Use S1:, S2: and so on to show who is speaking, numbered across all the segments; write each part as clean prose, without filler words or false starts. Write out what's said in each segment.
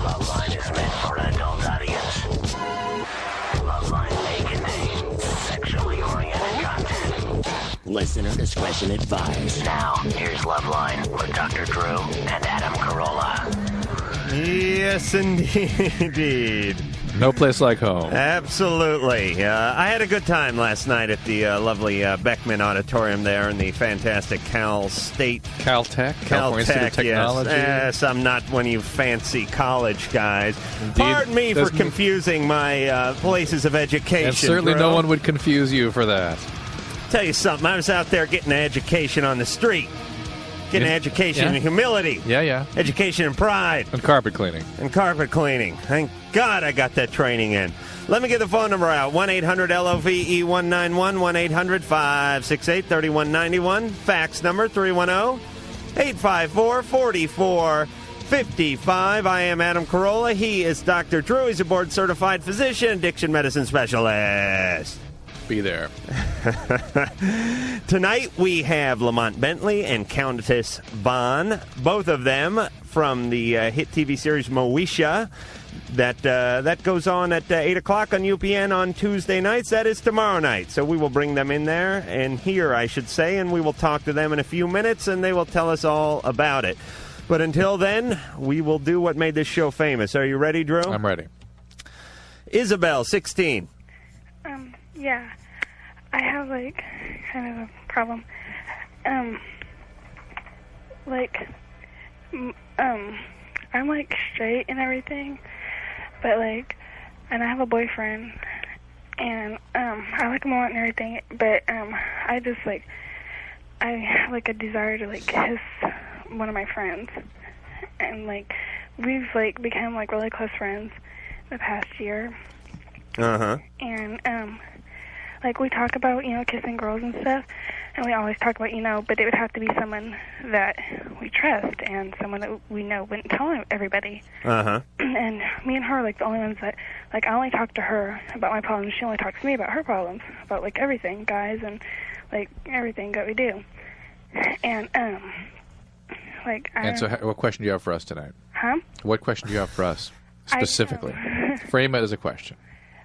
S1: Loveline is meant for an adult audience. Loveline may contain sexually oriented content. Listener discretion advised. Now, here's Loveline with Dr. Drew and Adam Carolla.
S2: Yes, indeed.
S3: No place like home.
S2: Absolutely. I had a good time last night at the lovely Beckman Auditorium there in the fantastic Cal State.
S3: Caltech? California Institute of Technology?
S2: Yes, I'm not one of you fancy college guys.
S3: Indeed.
S2: Pardon me for confusing my places of education.
S3: And certainly
S2: bro.
S3: no one would confuse you for that.
S2: Tell you something, I was out there getting an education on the street. Getting an education in humility.
S3: Yeah.
S2: Education in pride.
S3: And carpet cleaning.
S2: Thank God I got that training in. Let me get the phone number out. 1-800-LOVE-191, 1-800-568-3191. Fax number 310-854-4455. I am Adam Carolla. He is Dr. Drew. He's a board-certified physician, addiction medicine specialist.
S3: Be there.
S2: Tonight we have Lamont Bentley and Countess Vaughn, both of them from the hit TV series Moesha. That goes on at 8 o'clock on UPN on Tuesday nights. That is tomorrow night. So we will bring them in there, and here, I should say, and we will talk to them in a few minutes, and they will tell us all about it. But until then, we will do what made this show famous. Are you ready, Drew?
S3: I'm ready.
S2: Isabel, 16.
S4: Yeah. I have, kind of a problem. I'm, straight and everything, but, and I have a boyfriend, and, I like him a lot and everything, but, I just, I have, a desire to, kiss one of my friends, and, we've, become, really close friends the past year.
S2: Uh-huh.
S4: And, we talk about, kissing girls and stuff, and we always talk about, but it would have to be someone that we trust and someone that we know wouldn't tell everybody.
S2: Uh-huh.
S4: And me and her are, the only ones that, I only talk to her about my problems. She only talks to me about her problems, about, everything, guys, and, everything that we do. And,
S3: And so what question do you have for us tonight?
S4: Huh?
S3: What question do you have for us, specifically? Frame it as a question.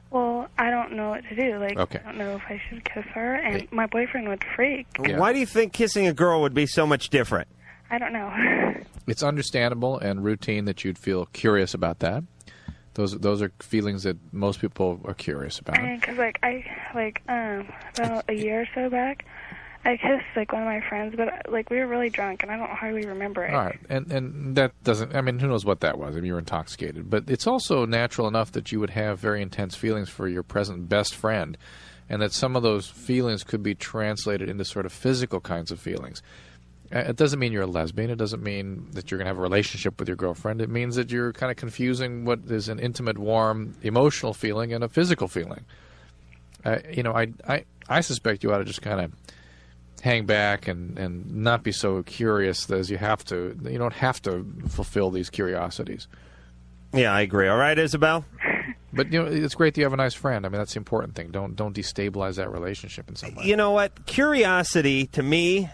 S4: Well, I don't know what to do.
S3: Okay.
S4: I don't know if I should kiss her, and my boyfriend would freak.
S3: Yeah.
S2: Why do you think kissing a girl would be so much different?
S4: I don't know.
S3: It's understandable and routine that you'd feel curious about that. Those are feelings that most people are curious about.
S4: Because, about a year or so back, I kissed, one of my friends, but, we were really drunk, and I don't hardly remember it.
S3: All right, and that doesn't, who knows what that was? You were intoxicated. But it's also natural enough that you would have very intense feelings for your present best friend, and that some of those feelings could be translated into sort of physical kinds of feelings. It doesn't mean you're a lesbian. It doesn't mean that you're going to have a relationship with your girlfriend. It means that you're kind of confusing what is an intimate, warm, emotional feeling and a physical feeling. I suspect you ought to just kind of hang back and not be so curious as you have to. You don't have to fulfill these curiosities.
S2: Yeah, I agree. All right, Isabel?
S3: But, it's great that you have a nice friend. That's the important thing. Don't destabilize that relationship in some way.
S2: You know what? Curiosity, to me,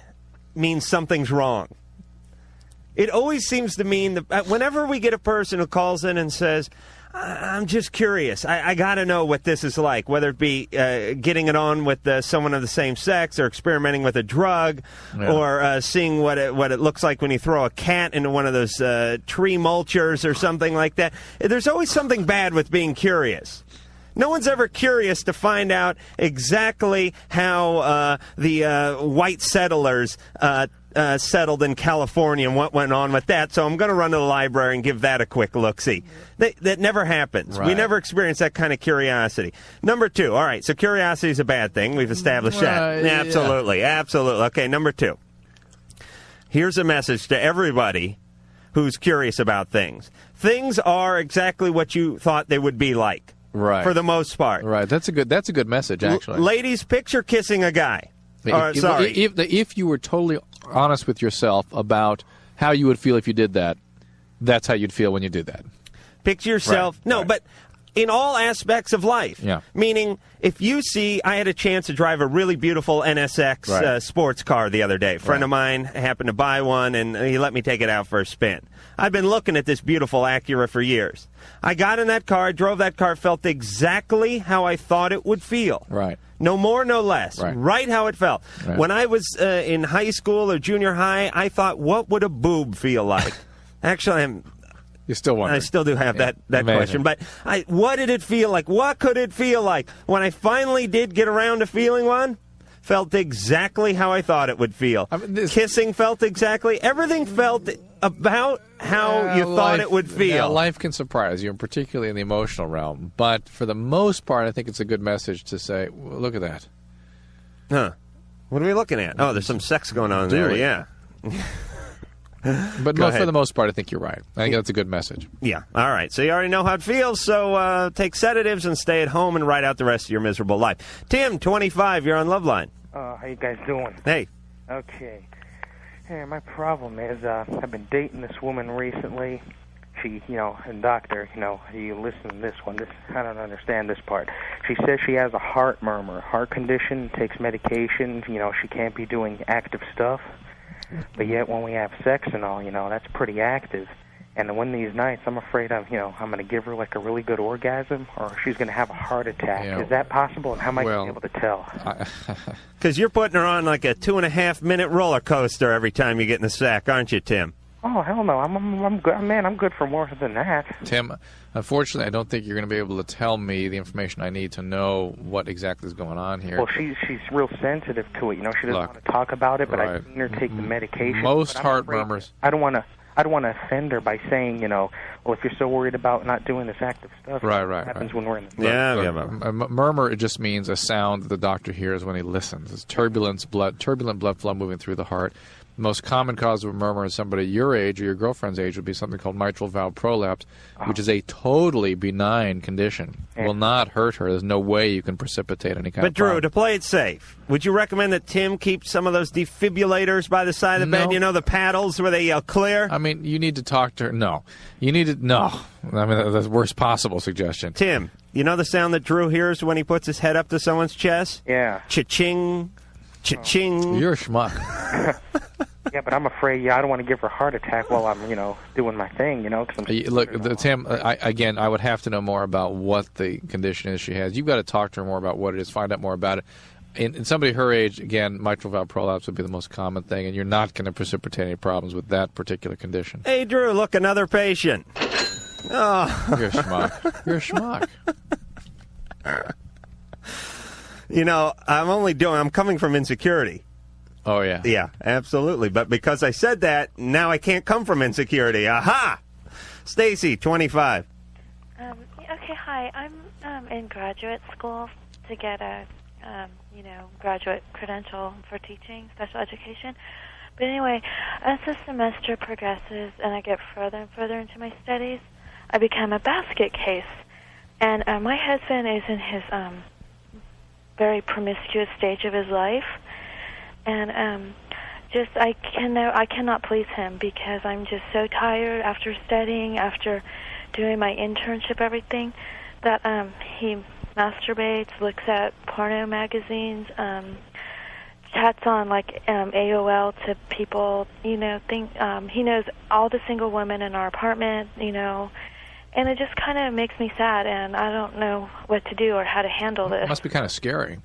S2: means something's wrong. It always seems to mean that whenever we get a person who calls in and says, I'm just curious. I got to know what this is like, whether it be getting it on with someone of the same sex or experimenting with a drug or seeing what it looks like when you throw a cat into one of those tree mulchers or something like that. There's always something bad with being curious. No one's ever curious to find out exactly how the white settlers settled in California and what went on with that. So I'm going to run to the library and give that a quick look-see. That never happens.
S3: Right.
S2: We never experience that kind of curiosity. Number two. All right, so curiosity is a bad thing. We've established that. Absolutely. Absolutely. Okay, number two. Here's a message to everybody who's curious about things. Things are exactly what you thought they would be like.
S3: Right.
S2: For the most part.
S3: Right. That's a good message, actually.
S2: Ladies, picture kissing a guy.
S3: If you were totally honest with yourself about how you would feel if you did that, that's how you'd feel when you did that.
S2: Picture yourself.
S3: Right,
S2: no,
S3: right.
S2: But in all aspects of life.
S3: Yeah.
S2: Meaning, if you see, I had a chance to drive a really beautiful NSX sports car the other day. A friend of mine happened to buy one, and he let me take it out for a spin. I've been looking at this beautiful Acura for years. I got in that car, drove that car, felt exactly how I thought it would feel.
S3: Right.
S2: No more, no less. Right how it felt.
S3: Right.
S2: When I was in high school or junior high, I thought, what would a boob feel like? Actually,
S3: You're still wondering.
S2: I still do have that question. But what did it feel like? What could it feel like? When I finally did get around to feeling one, felt exactly how I thought it would feel. Kissing felt exactly. Everything felt about how you thought it would feel.
S3: Yeah, life can surprise you, and particularly in the emotional realm. But for the most part, I think it's a good message to say, well, look at that.
S2: Huh. What are we looking at? Oh, there's some sex going on there, yeah.
S3: But for the most part, I think you're right. I think that's a good message.
S2: Yeah. All right. So you already know how it feels. So take sedatives and stay at home and write out the rest of your miserable life. Tim, 25, you're on Loveline.
S5: How you guys doing?
S2: Hey.
S5: Okay. Hey, my problem is I've been dating this woman recently. She, and doctor, you listen to this one. I don't understand this part. She says she has a heart murmur, heart condition, takes medication. She can't be doing active stuff. But yet when we have sex and all, that's pretty active. And one of these nights, I'm afraid I'm going to give her like a really good orgasm, or she's going to have a heart attack.
S2: Yeah.
S5: Is that possible? And how am I going to be able to tell?
S2: Because you're putting her on like a 2.5-minute roller coaster every time you get in the sack, aren't you, Tim?
S5: Oh, hell no. I'm good. Man, I'm good for more than that.
S3: Tim, unfortunately, I don't think you're going to be able to tell me the information I need to know what exactly is going on here.
S5: Well, she's real sensitive to it. She doesn't want to talk about it, but I've seen her take the medication.
S3: Most heart murmurs.
S5: I don't want to offend her by saying, well, if you're so worried about not doing this active stuff, what happens when we're in the
S3: a murmur, it just means a sound that the doctor hears when he listens. It's turbulent blood flow moving through the heart. The most common cause of a murmur in somebody your age or your girlfriend's age would be something called mitral valve prolapse, which is a totally benign condition. It will not hurt her. There's no way you can precipitate any kind of problem.
S2: But, Drew, to play it safe, would you recommend that Tim keep some of those defibrillators by the side of the bed? The paddles where they yell clear?
S3: I mean, you need to talk to her. No. You need to... No. I mean, that's the worst possible suggestion.
S2: Tim, you know the sound that Drew hears when he puts his head up to someone's chest?
S5: Yeah.
S2: Cha-ching. Cha-ching.
S3: You're a schmuck.
S5: Yeah, but I'm afraid, I don't want to give her a heart attack while I'm, doing my thing, Cause I'm
S3: Look, Tim, I would have to know more about what the condition is she has. You've got to talk to her more about what it is, find out more about it. In somebody her age, again, mitral valve prolapse would be the most common thing, and you're not going to precipitate any problems with that particular condition.
S2: Hey, Drew, look, another patient. Oh.
S3: You're a schmuck. You're a schmuck.
S2: I'm coming from insecurity.
S3: Oh, yeah.
S2: Yeah, absolutely. But because I said that, now I can't come from insecurity. Aha! Stacey, 25.
S6: Okay, hi. I'm in graduate school to get a, graduate credential for teaching special education. But anyway, as the semester progresses and I get further and further into my studies, I become a basket case. And my husband is in his very promiscuous stage of his life. And I cannot please him because I'm just so tired after studying, after doing my internship, everything, that he masturbates, looks at porno magazines, chats on AOL to people, he knows all the single women in our apartment, and it just kind of makes me sad, and I don't know what to do or how to handle this.
S3: It must be kind of scary.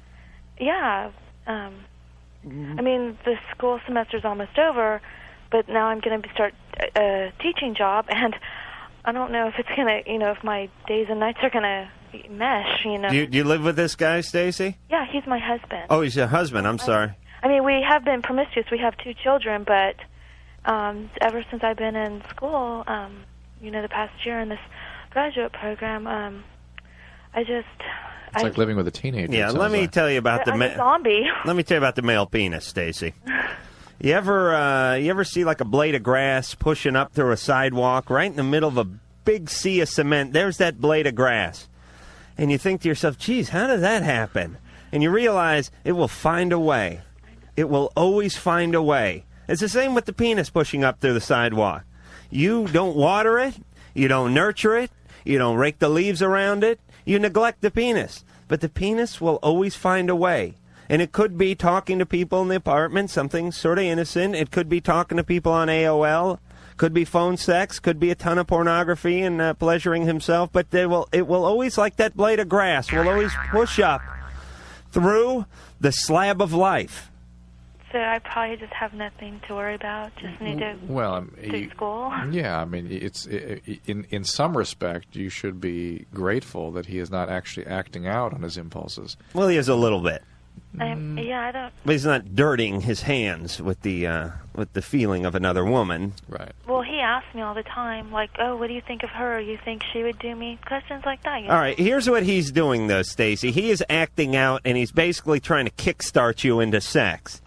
S6: Yeah. I mean, the school semester's almost over, but now I'm going to start a teaching job, and I don't know if it's going to, if my days and nights are going to mesh,
S2: Do you live with this guy, Stacey?
S6: Yeah, he's my husband.
S2: Oh, he's your husband. I'm sorry.
S6: I mean, we have been promiscuous. We have 2 children, but ever since I've been in school, the past year in this graduate program,
S3: It's like living with a teenager.
S2: Yeah, let me tell you about
S6: a zombie.
S2: Let me tell you about the male penis, Stacey. You ever see like a blade of grass pushing up through a sidewalk right in the middle of a big sea of cement? There's that blade of grass. And you think to yourself, geez, how did that happen? And you realize it will find a way. It will always find a way. It's the same with the penis pushing up through the sidewalk. You don't water it. You don't nurture it. You don't rake the leaves around it. You neglect the penis. But the penis will always find a way. And it could be talking to people in the apartment, something sort of innocent. It could be talking to people on AOL. Could be phone sex. Could be a ton of pornography and pleasuring himself. But it will always, like that blade of grass, will always push up through the slab of life.
S6: So I probably just have nothing to worry about. Just need to go to school.
S3: Yeah, I mean, in some respect, you should be grateful that he is not actually acting out on his impulses.
S2: Well, he is a little bit.
S6: I don't.
S2: But he's not dirtying his hands with the feeling of another woman.
S3: Right.
S6: Well, he asks me all the time, like, "Oh, what do you think of her? You think she would do me?" Questions like that.
S2: All right, here's what he's doing, though, Stacey. He is acting out, and he's basically trying to kickstart you into sex.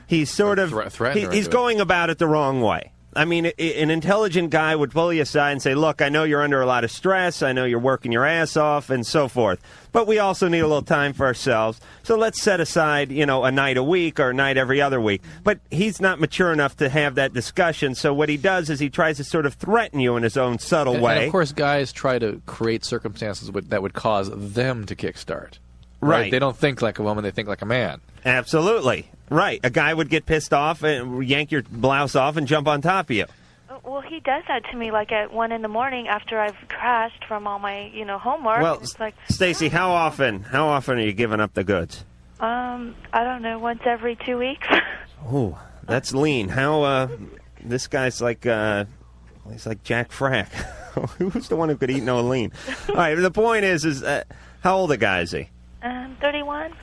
S2: He's sort of he's going about it the wrong way. I mean, an intelligent guy would pull you aside and say, look, I know you're under a lot of stress. I know you're working your ass off and so forth. But we also need a little time for ourselves. So let's set aside, a night a week or a night every other week. But he's not mature enough to have that discussion. So what he does is he tries to sort of threaten you in his own subtle way.
S3: And, of course, guys try to create circumstances that would cause them to kickstart. Right. They don't think like a woman. They think like a man.
S2: Absolutely. Right. A guy would get pissed off and yank your blouse off and jump on top of you.
S6: Well, he does that to me, like at 1 a.m. after I've crashed from all my, homework.
S2: Well,
S6: it's like,
S2: Stacey, how often are you giving up the goods?
S6: I don't know, once every 2 weeks.
S2: Oh, that's lean. How? This guy's like he's like Jack Frack. Who's the one who could eat no lean? All right. The point is how old a guy is he?
S6: 31.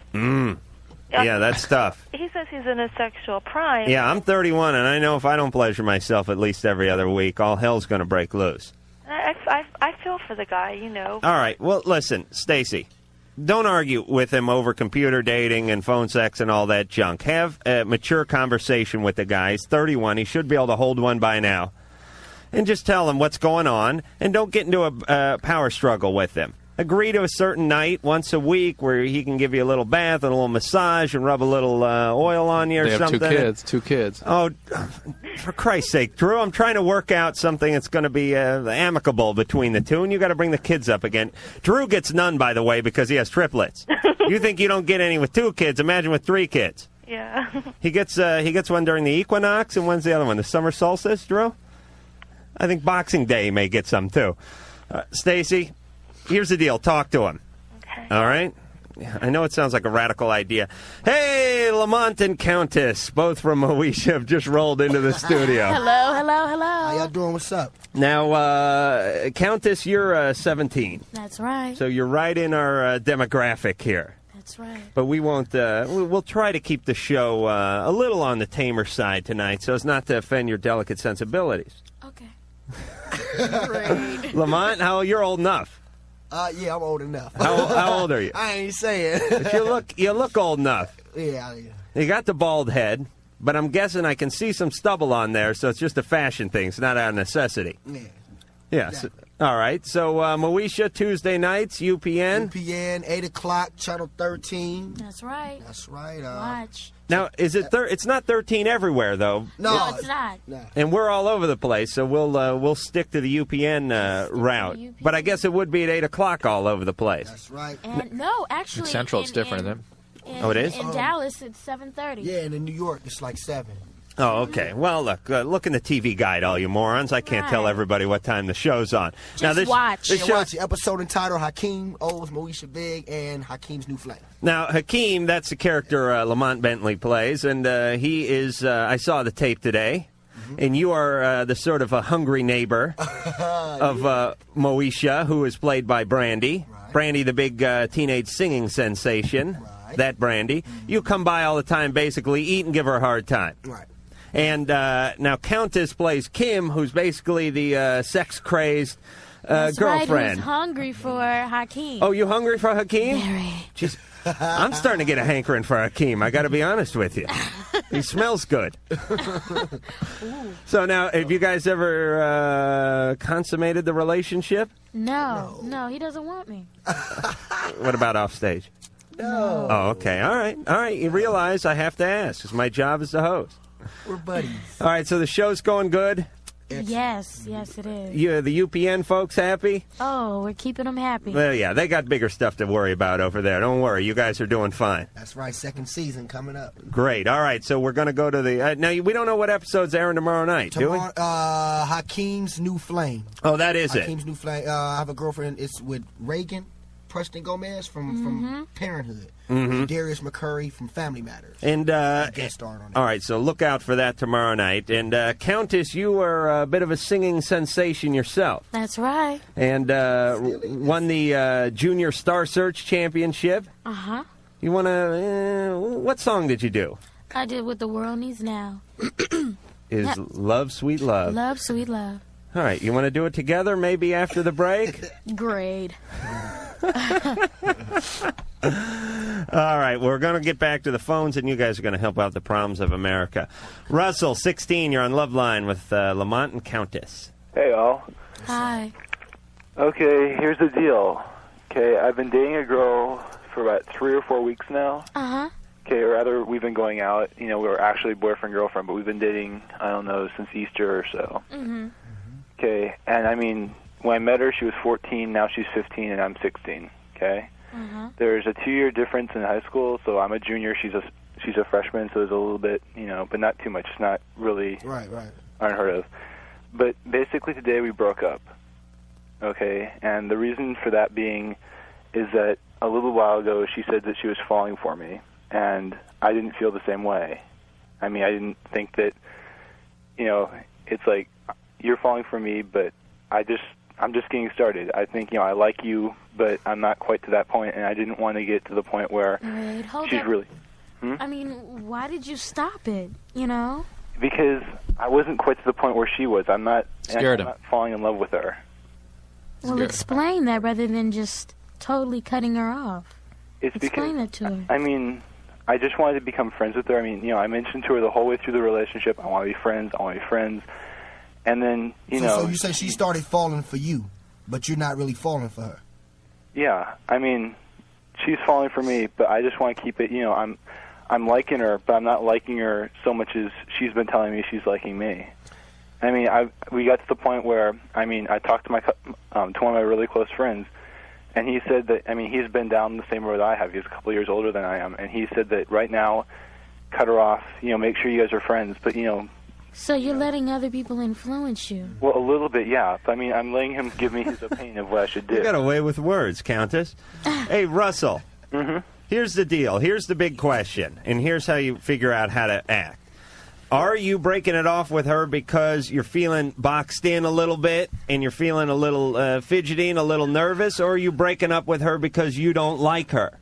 S2: Yeah, that's tough.
S6: He says he's in a sexual prime.
S2: Yeah, I'm 31, and I know if I don't pleasure myself at least every other week, all hell's going to break loose.
S6: I feel for the guy,
S2: All right, well, listen, Stacey, don't argue with him over computer dating and phone sex and all that junk. Have a mature conversation with the guy. He's 31. He should be able to hold one by now. And just tell him what's going on, and don't get into a power struggle with him. Agree to a certain night once a week where he can give you a little bath and a little massage and rub a little oil on you or something.
S3: They have two kids.
S2: Oh, for Christ's sake, Drew, I'm trying to work out something that's going to be amicable between the two, and you got to bring the kids up again. Drew gets none, by the way, because he has triplets. You think you don't get any with 2 kids? Imagine with 3 kids.
S6: Yeah.
S2: He gets one during the equinox, and when's the other one? The summer solstice, Drew? I think Boxing Day may get some, too. Stacey, here's the deal. Talk to him.
S6: Okay.
S2: All right? I know it sounds like a radical idea. Hey, Lamont and Countess, both from Moesha, have just rolled into the studio.
S7: Hello.
S8: How y'all doing? What's up?
S2: Now, Countess, you're 17.
S7: That's right.
S2: So you're right in our demographic here.
S7: That's right.
S2: But we won't. We'll try to keep the show a little on the tamer side tonight, so as not to offend your delicate sensibilities.
S7: Okay.
S2: Lamont, you're old enough.
S8: Yeah, I'm old enough.
S2: How old are you?
S8: I ain't saying.
S2: But you look old enough.
S8: Yeah.
S2: You got the bald head, but I'm guessing I can see some stubble on there, so it's just a fashion thing. It's not out of necessity.
S8: Yeah.
S2: Yeah.
S8: Exactly.
S2: All right. So, Moesha, Tuesday nights, UPN.
S8: UPN, 8 o'clock, Channel 13.
S7: That's right.
S8: That's right.
S7: Watch.
S2: Now, is it? It's not 13 everywhere, though.
S8: No,
S7: it's not.
S8: No.
S2: And we're all over the place, so we'll stick to the UPN route.
S7: UPN.
S2: But I guess it would be at 8 o'clock all over the place.
S8: That's right.
S7: And no, actually,
S3: In Central, it's different, isn't it?
S2: Oh, it is?
S7: In Dallas, it's 7:30.
S8: Yeah, and in New York, it's like 7.
S2: Oh, okay. Well, look in the TV guide, all you morons. I can't tell everybody what time the show's on.
S7: Just watch.
S2: This
S8: Watch the episode entitled Hakeem owes Moesha Big and Hakeem's New Flame.
S2: Now, Hakeem, that's the character Lamont Bentley plays, and he is, I saw the tape today, and you are the sort of a hungry neighbor of Moesha, who is played by Brandy.
S8: Right.
S2: Brandy, the big teenage singing sensation.
S8: Right.
S2: That Brandy. You come by all the time, basically, eat and give her a hard time.
S8: Right.
S2: And now Countess plays Kim, who's basically the sex-crazed
S7: That's
S2: girlfriend.
S7: Right, who's hungry for Hakeem.
S2: Oh, you hungry for Hakeem?
S7: Very.
S2: Jeez, I'm starting to get a hankering for Hakeem. I got to be honest with you. He smells good. So now, have you guys ever consummated the relationship?
S7: No, he doesn't want me.
S2: What about off stage?
S8: No.
S2: Oh, okay. All right. You realize I have to ask, because my job is the host.
S8: We're buddies.
S2: All right, so the show's going good.
S7: Yes, it is.
S2: You, the UPN folks happy?
S7: Oh, we're keeping them happy.
S2: Well, yeah, they got bigger stuff to worry about over there. Don't worry, you guys are doing fine.
S8: That's right, second season coming up.
S2: Great. All right, so we're going to go to the... now, we don't know what episode's airing tomorrow night, do we?
S8: Hakeem's New Flame.
S2: Oh, that is
S8: Hakeem's New Flame. I have a girlfriend. It's with Reagan, Preston Gomez from Parenthood. Darius McCurry from Family Matters.
S2: And
S8: guest starred on it.
S2: all right, so look out for that tomorrow night. And Countess, you are a bit of a singing sensation yourself,
S7: That's right.
S2: and won the Junior Star Search Championship.
S7: Uh-huh.
S2: You want to? What song did you do?
S7: I did what the world needs now.
S2: Is
S7: Yeah.
S2: Love, Sweet Love?
S7: Love, sweet love.
S2: All right, you want to do it together? Maybe after the break.
S7: Great.
S2: All right, we're going to get back to the phones, and you guys are going to help out the problems of America. Russell, 16, you're on Loveline with Lamont and Countess.
S9: Hey, all.
S7: Hi.
S9: Okay, here's the deal. Okay, I've been dating a girl for about 3 or 4 weeks now.
S7: Uh-huh.
S9: Okay, or rather, we've been going out. You know, we were actually boyfriend-girlfriend, but we've been dating, I don't know, since Easter or so.
S7: Mm-hmm.
S9: Okay, and I mean, when I met her, she was 14, now she's 15, and I'm 16, okay?
S7: Uh-huh.
S9: There's a 2-year difference in high school, so I'm a junior, she's a freshman, so there's a little bit, you know, but not too much. It's not really
S8: Right.
S9: unheard of. But basically today we broke up, okay? And the reason for that being is that a little while ago she said that she was falling for me, and I didn't feel the same way. I mean, I didn't think that, you know, it's like, you're falling for me, but I'm just getting started. I think, you know, I like you, but I'm not quite to that point, and I didn't want to get to the point where
S7: Wait, hold
S9: she's
S7: up.
S9: really...
S7: I mean, why did you stop it, you know?
S9: Because I wasn't quite to the point where she was. I'm not falling in love with her.
S7: Well, explain that rather than just totally cutting her off.
S9: It's
S7: Explain
S9: because,
S7: it to her.
S9: I mean, I just wanted to become friends with her. I mean, you know, I mentioned to her the whole way through the relationship, I want to be friends. And then, you know...
S8: So you say she started falling for you, but you're not really falling for her.
S9: Yeah, I mean, she's falling for me, but I just want to keep it, you know, I'm liking her, but I'm not liking her so much as she's been telling me she's liking me. I mean, we got to the point where, I mean, I talked to to one of my really close friends, and he said that, I mean, he's been down the same road I have. He's a couple years older than I am, and he said that right now, cut her off, you know, make sure you guys are friends, but, you know...
S7: So you're letting other people influence you?
S9: Well, a little bit, yeah. I mean, I'm letting him give me his opinion of what I should do.
S2: You got away with words, Countess. Hey, Russell. Here's the deal. Here's the big question, and here's how you figure out how to act. Are you breaking it off with her because you're feeling boxed in a little bit and you're feeling a little fidgety and a little nervous, or are you breaking up with her because you don't like her?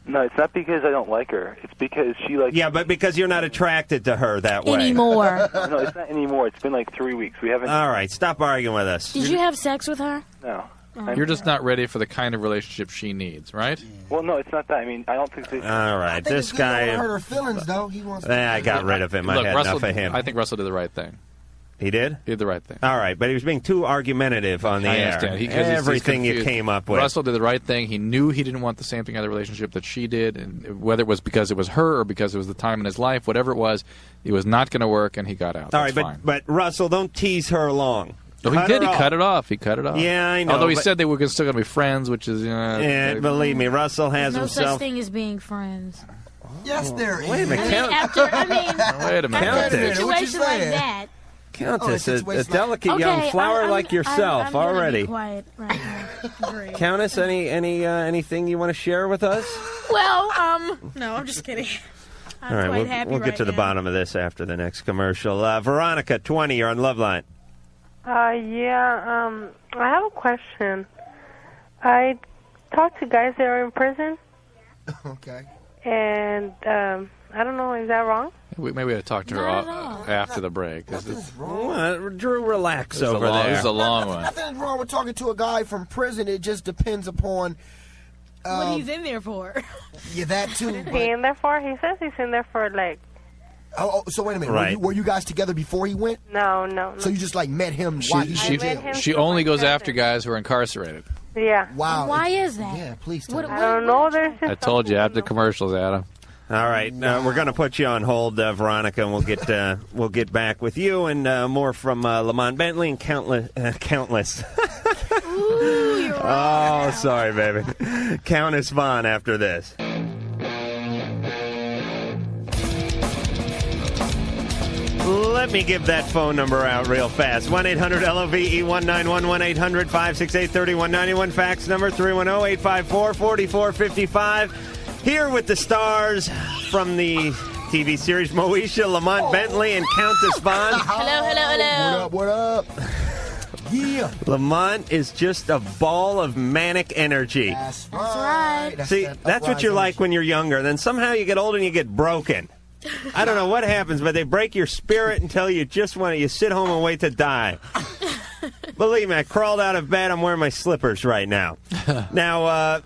S9: No, it's not because I don't like her. It's because she likes...
S2: Yeah, but because you're not attracted to her that way.
S7: Anymore.
S9: No, it's not anymore. It's been like 3 weeks. We haven't...
S2: All right, stop arguing with us.
S7: Did you have sex with her?
S9: No.
S3: You're just not ready for the kind of relationship she needs, right?
S9: Well, no, it's not that. I mean, I don't think that...
S2: All right, this guy...
S8: He hurt her feelings, though. He wants.
S2: I got rid of him. I
S3: Look,
S2: had
S3: Russell,
S2: enough of him.
S3: I think Russell did the right thing.
S2: He did?
S3: He did the right thing.
S2: All right, but he was being too argumentative on the
S3: I
S2: air.
S3: understand. He's
S2: Everything you
S3: confused.
S2: came up with.
S3: Russell did the right thing. He knew he didn't want the same thing out of the relationship that she did, and whether it was because it was her or because it was the time in his life, whatever it was not going to work, and he got out.
S2: All
S3: That's
S2: right,
S3: fine.
S2: but Russell, don't tease her along.
S3: No, he did. He cut it off.
S2: Yeah, I know.
S3: Although he
S2: but-
S3: said they were still going to be friends, which is...
S2: Yeah, believe me, Russell has
S7: No such
S2: himself...
S7: thing as being friends.
S8: Yes, there is.
S2: Wait a minute,
S7: Wait a minute.
S2: Countess.
S7: After a situation like that.
S2: Countess,
S8: it's
S2: a delicate young flower like yourself
S7: I'm
S2: already.
S7: Gonna be quiet right now. Great.
S2: Countess, anything you want to share with us?
S7: Well, no, I'm just kidding. I'm
S2: All right,
S7: quite happy
S2: we'll get
S7: right
S2: to the
S7: now.
S2: bottom of this after the next commercial. Veronica, 20, you're on Loveline.
S10: I have a question. I talked to guys that are in prison,
S8: Okay.
S10: and I don't know, is that wrong?
S3: Maybe we ought to talk to her after the break.
S2: Drew, relax over there.
S3: This is a long one.
S8: Nothing's wrong with talking to a guy from prison. It just depends upon.
S7: What he's in there for.
S8: Yeah, that too.
S10: Is he in there for? He says he's in there for, like...
S8: Oh, so wait a minute.
S2: Right.
S8: Were you guys together before he went?
S10: No.
S8: So you just like met him while he was in jail?
S3: She only goes after guys who are incarcerated.
S10: Yeah.
S8: Wow.
S7: Why is that?
S8: Yeah, please tell me.
S10: I don't know. There's just
S3: I told you after the commercials, Adam.
S2: All right, we're going to put you on hold, Veronica, and we'll get back with you and more from Lamont, Bentley, and Countless.
S7: Ooh, you're wrong.
S2: Oh, sorry, baby. Countess Vaughn after this. Let me give that phone number out real fast. 1-800-LOVE-191, 1-800-568-3191. Fax number 310-854-4455. Here with the stars from the TV series Moesha, Lamont, Bentley, and Countess Vaughn.
S7: Hello.
S8: What up? Yeah.
S2: Lamont is just a ball of manic energy.
S8: That's
S7: right.
S2: See, that's what you're like when you're younger. Then somehow you get older and you get broken. I don't know what happens, but they break your spirit until you just you sit home and wait to die. Believe me, I crawled out of bed. I'm wearing my slippers right now. Now,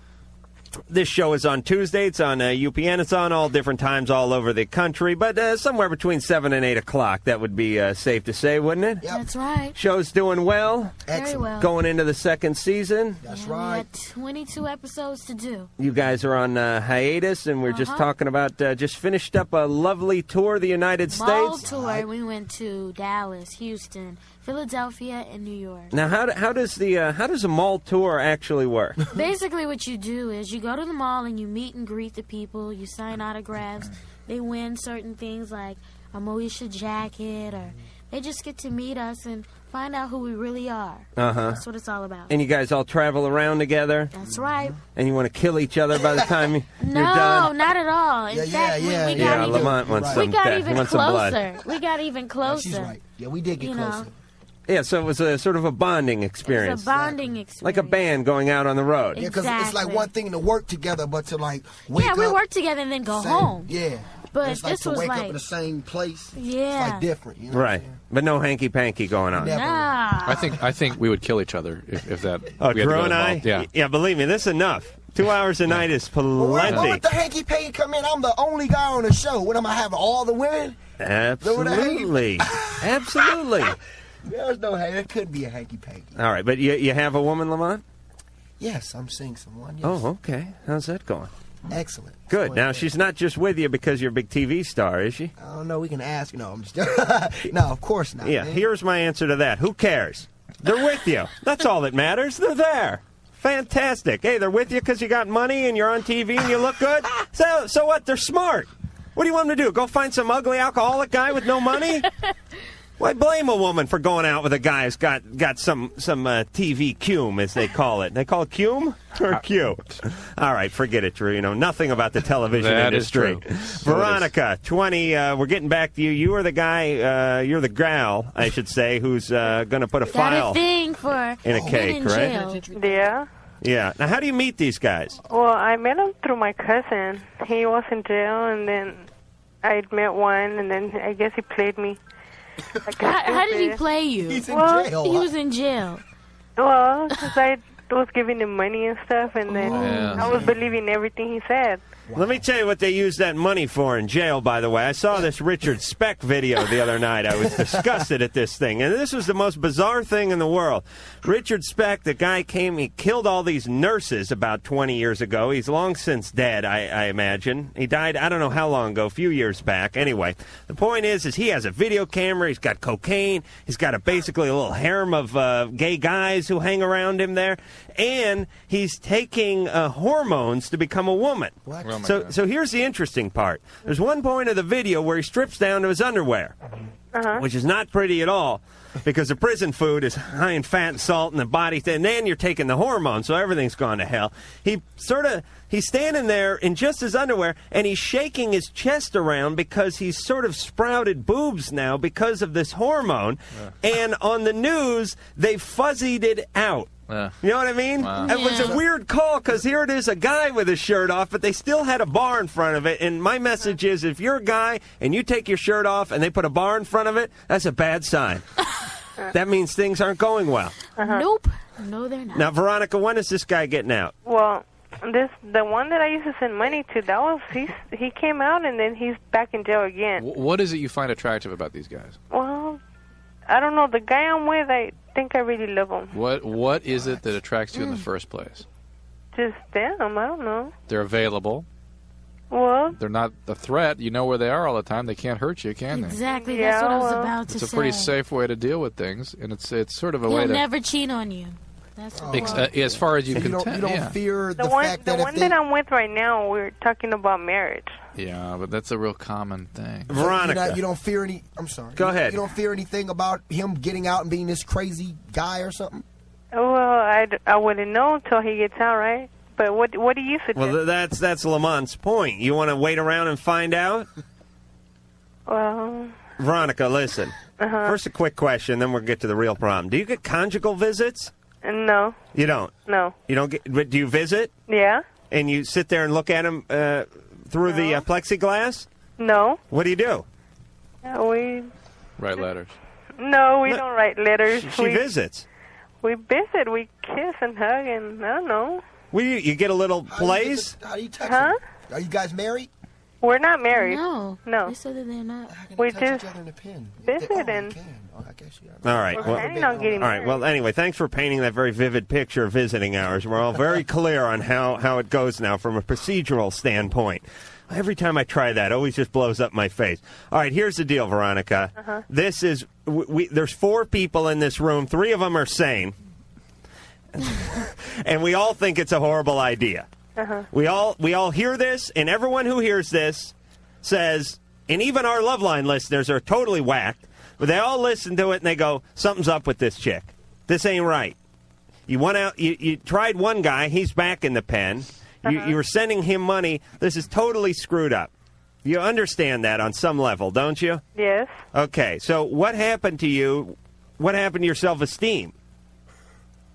S2: this show is on Tuesday. It's on UPN. It's on all different times all over the country, but somewhere between 7 and 8 o'clock. That would be safe to say, wouldn't it?
S8: Yep.
S7: That's right.
S2: Show's doing well.
S7: Very well.
S2: Going into the second season.
S8: That's
S7: We
S8: right.
S7: got 22 episodes to do.
S2: You guys are on hiatus, and we're just talking about just finished up a lovely tour of the United
S7: Mall
S2: States.
S7: tour. We went to Dallas, Houston, Philadelphia, and New York.
S2: Now, how does a mall tour actually work?
S7: Basically, what you do is you go to the mall and you meet and greet the people. You sign autographs. They win certain things like a Moesha jacket, or they just get to meet us and find out who we really are. That's what it's all about.
S2: And you guys all travel around together?
S7: That's right.
S2: And you want to kill each other by the time you're
S7: No,
S2: done?
S7: not at all. In fact, we got even,
S2: Lamont wants some blood.
S7: We got even closer.
S8: She's right. Yeah, we did get closer.
S2: Yeah, so it was a sort of a bonding experience.
S7: It's a bonding experience.
S2: Like a band going out on the road.
S8: Yeah, because it's like one thing to work together, but to wake up.
S7: we work together and then go home.
S8: Yeah.
S7: But
S8: it's like
S7: this
S8: to
S7: was
S8: wake
S7: like
S8: up in the same place.
S7: Yeah.
S8: It's like different, you know.
S2: Right. But no hanky-panky going on.
S8: Never.
S7: Nah.
S3: I think we would kill each other if that.
S2: Oh,
S3: we had to
S2: Drew
S3: go
S2: and I?
S3: involved. Yeah.
S2: Yeah, believe me, this is enough. 2 hours a night is plenty.
S8: Well, let the hanky panky come in. I'm the only guy on the show. What am I having? All the women?
S2: Absolutely. Absolutely.
S8: There's no hanky. There could be a hanky panky.
S2: All right, but you have a woman, Lamont?
S8: Yes, I'm seeing someone. Yes.
S2: Oh, okay. How's that going?
S8: Excellent.
S2: Good. Now, she's not just with you because you're a big TV star, is she?
S8: I don't know. We can ask. No, I'm just. No, of course not.
S2: Yeah,
S8: man.
S2: here's my answer to that. Who cares? They're with you. That's all that matters. They're there. Fantastic. Hey, they're with you because you got money and you're on TV and you look good? So what? They're smart. What do you want them to do? Go find some ugly alcoholic guy with no money? Why blame a woman for going out with a guy who's got some TV cume, as they call it? They call it cume or Q? All right, forget it, Drew. You know nothing about the television industry. Veronica, 20. We're getting back to you. You are the guy. You're the gal, I should say, who's going to put a file
S7: a thing for
S2: in a cake, right?
S10: Yeah.
S2: Yeah. Now, how do you meet these guys?
S10: Well, I met him through my cousin. He was in jail, and then I met one, and then I guess he played me.
S7: How did he play you?
S8: He's in
S10: Well,
S8: jail.
S7: He was in jail.
S10: Well, because I was giving him money and stuff, and then I was believing everything he said.
S2: Let me tell you what they used that money for in jail, by the way. I saw this Richard Speck video the other night. I was disgusted at this thing. And this was the most bizarre thing in the world. Richard Speck, the guy he killed all these nurses about 20 years ago. He's long since dead, I imagine. He died, I don't know how long ago, a few years back. Anyway, the point is he has a video camera. He's got cocaine. He's got basically a little harem of gay guys who hang around him there. And he's taking hormones to become a woman.
S8: What?
S2: So here's the interesting part. There's one point of the video where he strips down to his underwear, which is not pretty at all, because the prison food is high in fat and salt, and the body, and then you're taking the hormones, so everything's gone to hell. He's standing there in just his underwear, and he's shaking his chest around because he's sort of sprouted boobs now because of this hormone. And on the news, they fuzzied it out. You know what I mean?
S3: Wow.
S2: It was a weird call because here it is, a guy with his shirt off, but they still had a bar in front of it. And my message is, if you're a guy and you take your shirt off and they put a bar in front of it, that's a bad sign. That means things aren't going well.
S7: Nope. No, they're not.
S2: Now, Veronica, when is this guy getting out?
S10: Well, the one that I used to send money to, he came out, and then he's back in jail again.
S3: What is it you find attractive about these guys?
S10: Well, I don't know. The guy I'm with, I think I really love him.
S3: What is it that attracts you in the first place?
S10: Just them. I don't know.
S3: They're available.
S10: Well,
S3: They're not a threat. You know where they are all the time. They can't hurt you, can they?
S7: Exactly. That's what I was about to say.
S3: It's a pretty safe way to deal with things, and it's sort of a
S7: He'll
S3: way to
S7: never cheat on you. That's
S3: as far as you can
S8: tell. You don't fear the fact that
S10: the one that I'm with right now, we're talking about marriage.
S3: Yeah, but that's a real common thing.
S2: Veronica,
S8: you don't fear any. I'm sorry.
S2: Go ahead.
S8: You don't fear anything about him getting out and being this crazy guy or something.
S10: Well, I wouldn't know until he gets out, right? But what do you suggest?
S2: Well, that's Lamont's point. You want to wait around and find out?
S10: Well,
S2: Veronica, listen. First, a quick question, then we'll get to the real problem. Do you get conjugal visits?
S10: No.
S2: You don't?
S10: No.
S2: You don't get? But do you visit?
S10: Yeah.
S2: And you sit there and look at him through the plexiglass?
S10: No.
S2: What do you do?
S10: We
S3: write letters.
S10: No, we don't write letters.
S2: She visits.
S10: We visit. We kiss and hug, and I don't know.
S2: You get a little plays?
S8: How do you text
S10: Huh?
S8: him? Are you guys married?
S10: We're not married.
S7: No.
S10: No.
S7: They said that they're not.
S10: We
S8: touch
S10: just
S8: each other in the pen.
S10: visit and.
S2: All right.
S10: We're
S2: Well,
S10: planning on getting
S2: all right. Well, anyway, thanks for painting that very vivid picture of visiting hours. We're all very clear on how it goes now from a procedural standpoint. Every time I try that, it always just blows up my face. All right, here's the deal, Veronica. This is there's 4 people in this room. 3 of them are sane, and we all think it's a horrible idea. We all hear this, and everyone who hears this says, and even our Loveline listeners are totally whacked. But they all listen to it and they go, something's up with this chick. This ain't right. You went out. You tried one guy. He's back in the pen. You were sending him money. This is totally screwed up. You understand that on some level, don't you?
S10: Yes.
S2: Okay. So what happened to you? What happened to your self-esteem?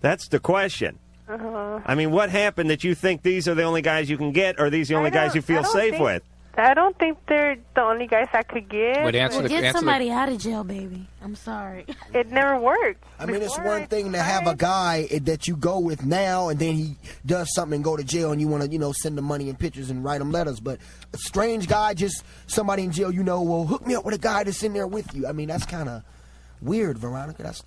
S2: That's the question. I mean, what happened that you think these are the only guys you can get, or these are the only guys you feel safe with?
S10: I don't think they're the only guys I could get.
S7: Get somebody out of jail, baby. I'm sorry.
S10: It never worked.
S8: I mean, it's one thing to have a guy that you go with now, and then he does something and go to jail, and you want to, send him money and pictures and write him letters. But a strange guy, just somebody in jail, well, hook me up with a guy that's in there with you. I mean, that's kind of weird, Veronica. That's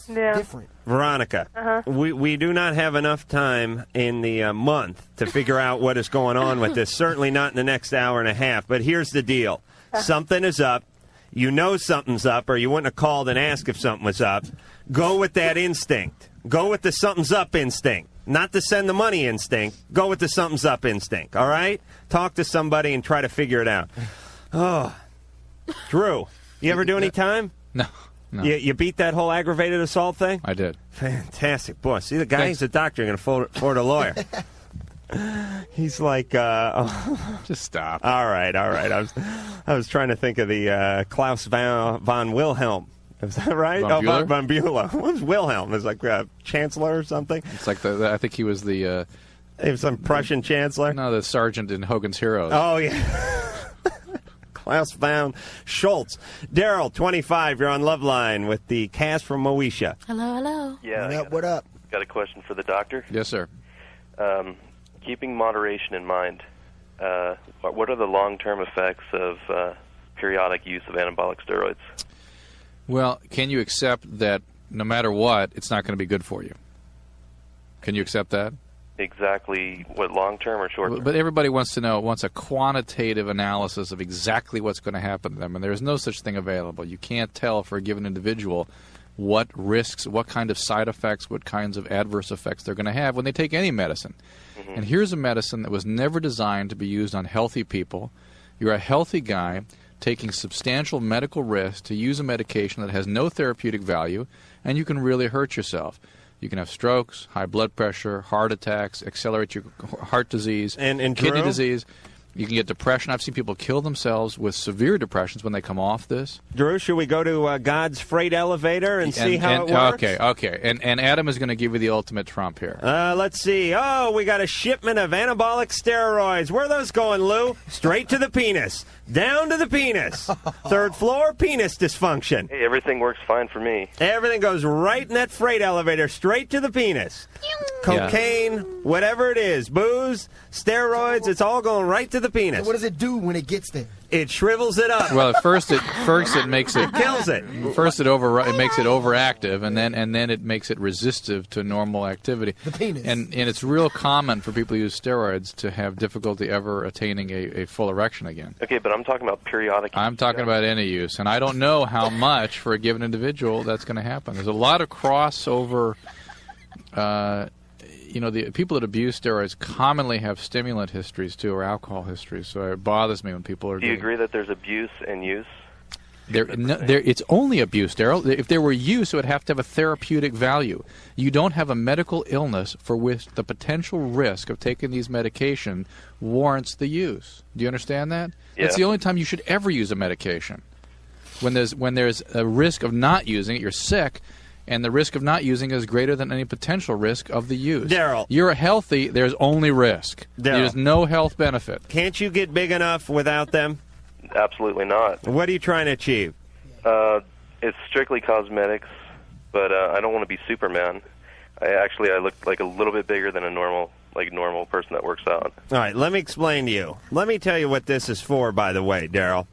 S8: different.
S2: Veronica, we do not have enough time in the month to figure out what is going on with this. Certainly not in the next hour and a half. But here's the deal. Something is up. You know something's up, or you wouldn't have called and asked if something was up. Go with that instinct. Go with the something's up instinct. Not the send the money instinct. Go with the something's up instinct, all right? Talk to somebody and try to figure it out. Oh, Drew, you ever do any time?
S3: No.
S2: You beat that whole aggravated assault thing?
S3: I did.
S2: Fantastic. Boy, see, the guy, he's a doctor, you're going to afford a lawyer. He's like,
S3: just stop.
S2: All right. I was trying to think of the Klaus von Wilhelm. Is that right?
S3: Von Bueller?
S2: Von Bueller. What was Wilhelm? Is like chancellor or something?
S3: It's like I think he was the.
S2: He was some Prussian chancellor.
S3: No, the sergeant in Hogan's Heroes.
S2: Oh yeah. Klaus von Schultz. Daryl, 25. You're on Loveline with the cast from Moesha.
S7: Hello.
S11: Yeah.
S8: What up?
S11: Got a question for the doctor.
S3: Yes, sir.
S11: Keeping moderation in mind, what are the long-term effects of periodic use of anabolic steroids?
S3: Well, can you accept that no matter what, it's not going to be good for you? Can you accept that?
S11: Exactly what, long-term or short-term?
S3: But everybody wants a quantitative analysis of exactly what's going to happen to them, and there's no such thing available. You can't tell for a given individual what risks, what kind of side effects, what kinds of adverse effects they're going to have when they take any medicine. And here's a medicine that was never designed to be used on healthy people. You're a healthy guy taking substantial medical risk to use a medication that has no therapeutic value, and you can really hurt yourself. You can have strokes, high blood pressure, heart attacks, accelerate your heart disease,
S2: and
S3: kidney
S2: Drew?
S3: disease. You can get depression. I've seen people kill themselves with severe depressions when they come off this.
S2: Drew, should we go to God's freight elevator and see how it works?
S3: Okay. And Adam is going to give you the ultimate trump here.
S2: Let's see. Oh, we got a shipment of anabolic steroids. Where are those going, Lou? Straight to the penis. Down to the penis. Third floor, penis dysfunction.
S11: Hey, everything works fine for me.
S2: Everything goes right in that freight elevator, straight to the penis. Cocaine, whatever it is, booze, steroids, it's all going right to the penis.
S8: And what does it do when it gets there?
S2: It shrivels it up.
S3: Well, first it makes it
S2: kills it.
S3: First it makes it overactive, and then it makes it resistive to normal activity.
S8: The penis.
S3: And it's real common for people who use steroids to have difficulty ever attaining a full erection again.
S11: Okay, but I'm talking about periodic.
S3: I'm talking about any use, and I don't know how much for a given individual that's going to happen. There's a lot of crossover. The people that abuse steroids commonly have stimulant histories too, or alcohol histories. So it bothers me when people are.
S11: Do you agree that there's abuse and use?
S3: It's only abuse, Daryl. If there were use, it would have to have a therapeutic value. You don't have a medical illness for which the potential risk of taking these medication warrants the use. Do you understand that?
S11: Yeah.
S3: That's the only time you should ever use a medication. When there's a risk of not using it, you're sick, and the risk of not using it is greater than any potential risk of the use.
S2: Daryl.
S3: You're healthy, there's only risk.
S2: Daryl.
S3: There's no health benefit.
S2: Can't you get big enough without them?
S11: Absolutely not.
S2: What are you trying to achieve?
S11: It's strictly cosmetics, but I don't want to be Superman. I look like a little bit bigger than a normal person that works out.
S2: All right, let me explain to you. Let me tell you what this is for, by the way, Daryl.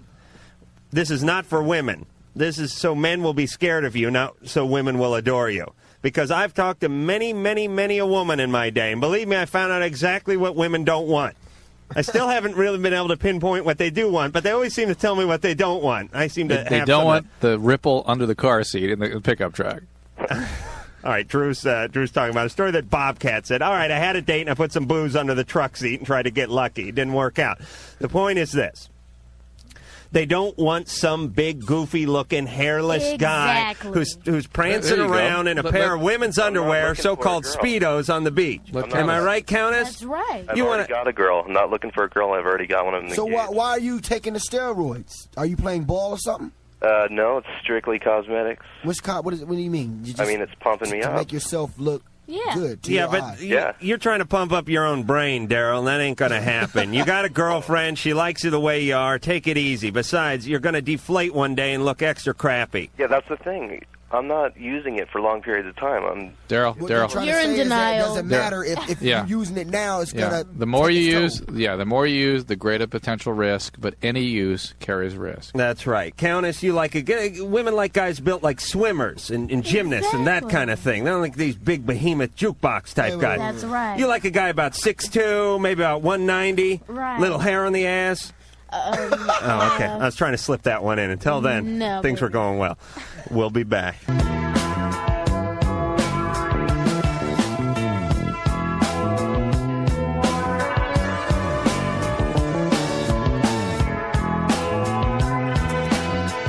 S2: This is not for women. This is so men will be scared of you, not so women will adore you. Because I've talked to many, many, many a woman in my day, and believe me, I found out exactly what women don't want. I still haven't really been able to pinpoint what they do want, but they always seem to tell me what they don't want. I seem to
S3: They don't want the ripple under the car seat in the pickup truck.
S2: All right, Drew's talking about a story that Bobcat said. All right, I had a date and I put some booze under the truck seat and tried to get lucky. It didn't work out. The point is this. They don't want some big, goofy-looking, hairless guy who's prancing around in a pair of women's underwear, so-called Speedos, on the beach. Am I right, Countess?
S7: That's right.
S11: I've already got a girl. I'm not looking for a girl. I've already got one of them.
S8: So why are you taking the steroids? Are you playing ball or something?
S11: No, it's strictly cosmetics.
S8: What do you mean?
S11: It's pumping me up.
S8: To make yourself look good to your eyes.
S2: You're trying to pump up your own brain, Daryl, and that ain't going to happen. You got a girlfriend. She likes you the way you are. Take it easy. Besides, you're going to deflate one day and look extra crappy.
S11: Yeah, that's the thing. I'm not using it for long periods of time.
S3: Daryl.
S7: You're in denial.
S8: It doesn't matter if you're using it now. It's gonna.
S3: The more you use, the greater potential risk. But any use carries risk.
S2: That's right, Countess. You like women like guys built like swimmers and gymnasts and that kind of thing. They don't like these big behemoth jukebox type guys.
S7: That's right.
S2: You like a guy about 6'2", maybe about 190,
S7: right?
S2: Little hair on the ass. Oh, okay. I was trying to slip that one in. Until then, things were going well. We'll be back.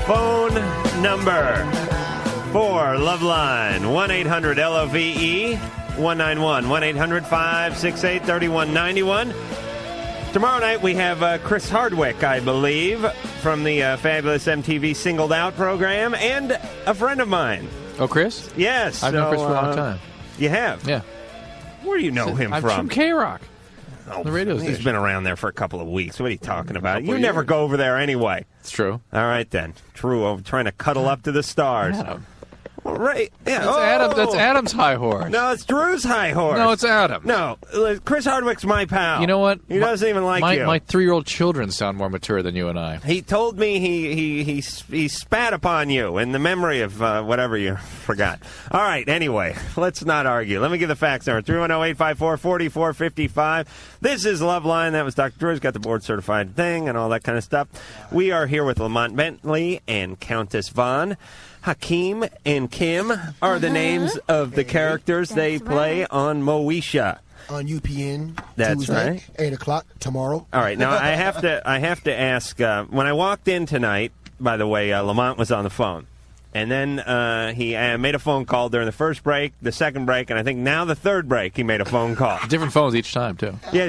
S2: Phone number for Loveline, 1-800-LOVE, 191, 1-800-568-3191. Tomorrow night we have Chris Hardwick, I believe, from the fabulous MTV Singled Out program, and a friend of mine.
S3: Oh, Chris?
S2: Yes.
S3: I've known Chris for a long time.
S2: You have?
S3: Yeah.
S2: Where do you know him
S3: I'm
S2: from?
S3: From K-Rock.
S2: Oh,
S3: the radio
S2: he's
S3: station.
S2: been around there for a couple of weeks. What are you talking about? You never go over there anyway.
S3: It's true.
S2: All right, then. True. I'm trying to cuddle up to the stars.
S3: Adam.
S2: Right. Yeah.
S3: That's Adam's high horse.
S2: No, it's Drew's high horse.
S3: No, it's Adam.
S2: No, Chris Hardwick's my pal.
S3: You know what?
S2: He doesn't even like you.
S3: My 3-year-old children sound more mature than you and I.
S2: He told me he spat upon you in the memory of whatever you forgot. All right, anyway, let's not argue. Let me give the fax number, 310-854-4455. This is Loveline. That was Dr. Drew's got the board-certified thing and all that kind of stuff. We are here with Lamont, Bentley, and Countess Vaughn. Hakeem and Kim are the names of the characters they play on Moesha.
S8: On UPN.
S2: That's
S8: Tuesday,
S2: right.
S8: 8 o'clock tomorrow.
S2: All right. Now I have to ask. When I walked in tonight, by the way, Lamont was on the phone, and then he made a phone call during the first break, the second break, and I think now the third break he made a phone call.
S3: Different phones each time too.
S2: Yeah,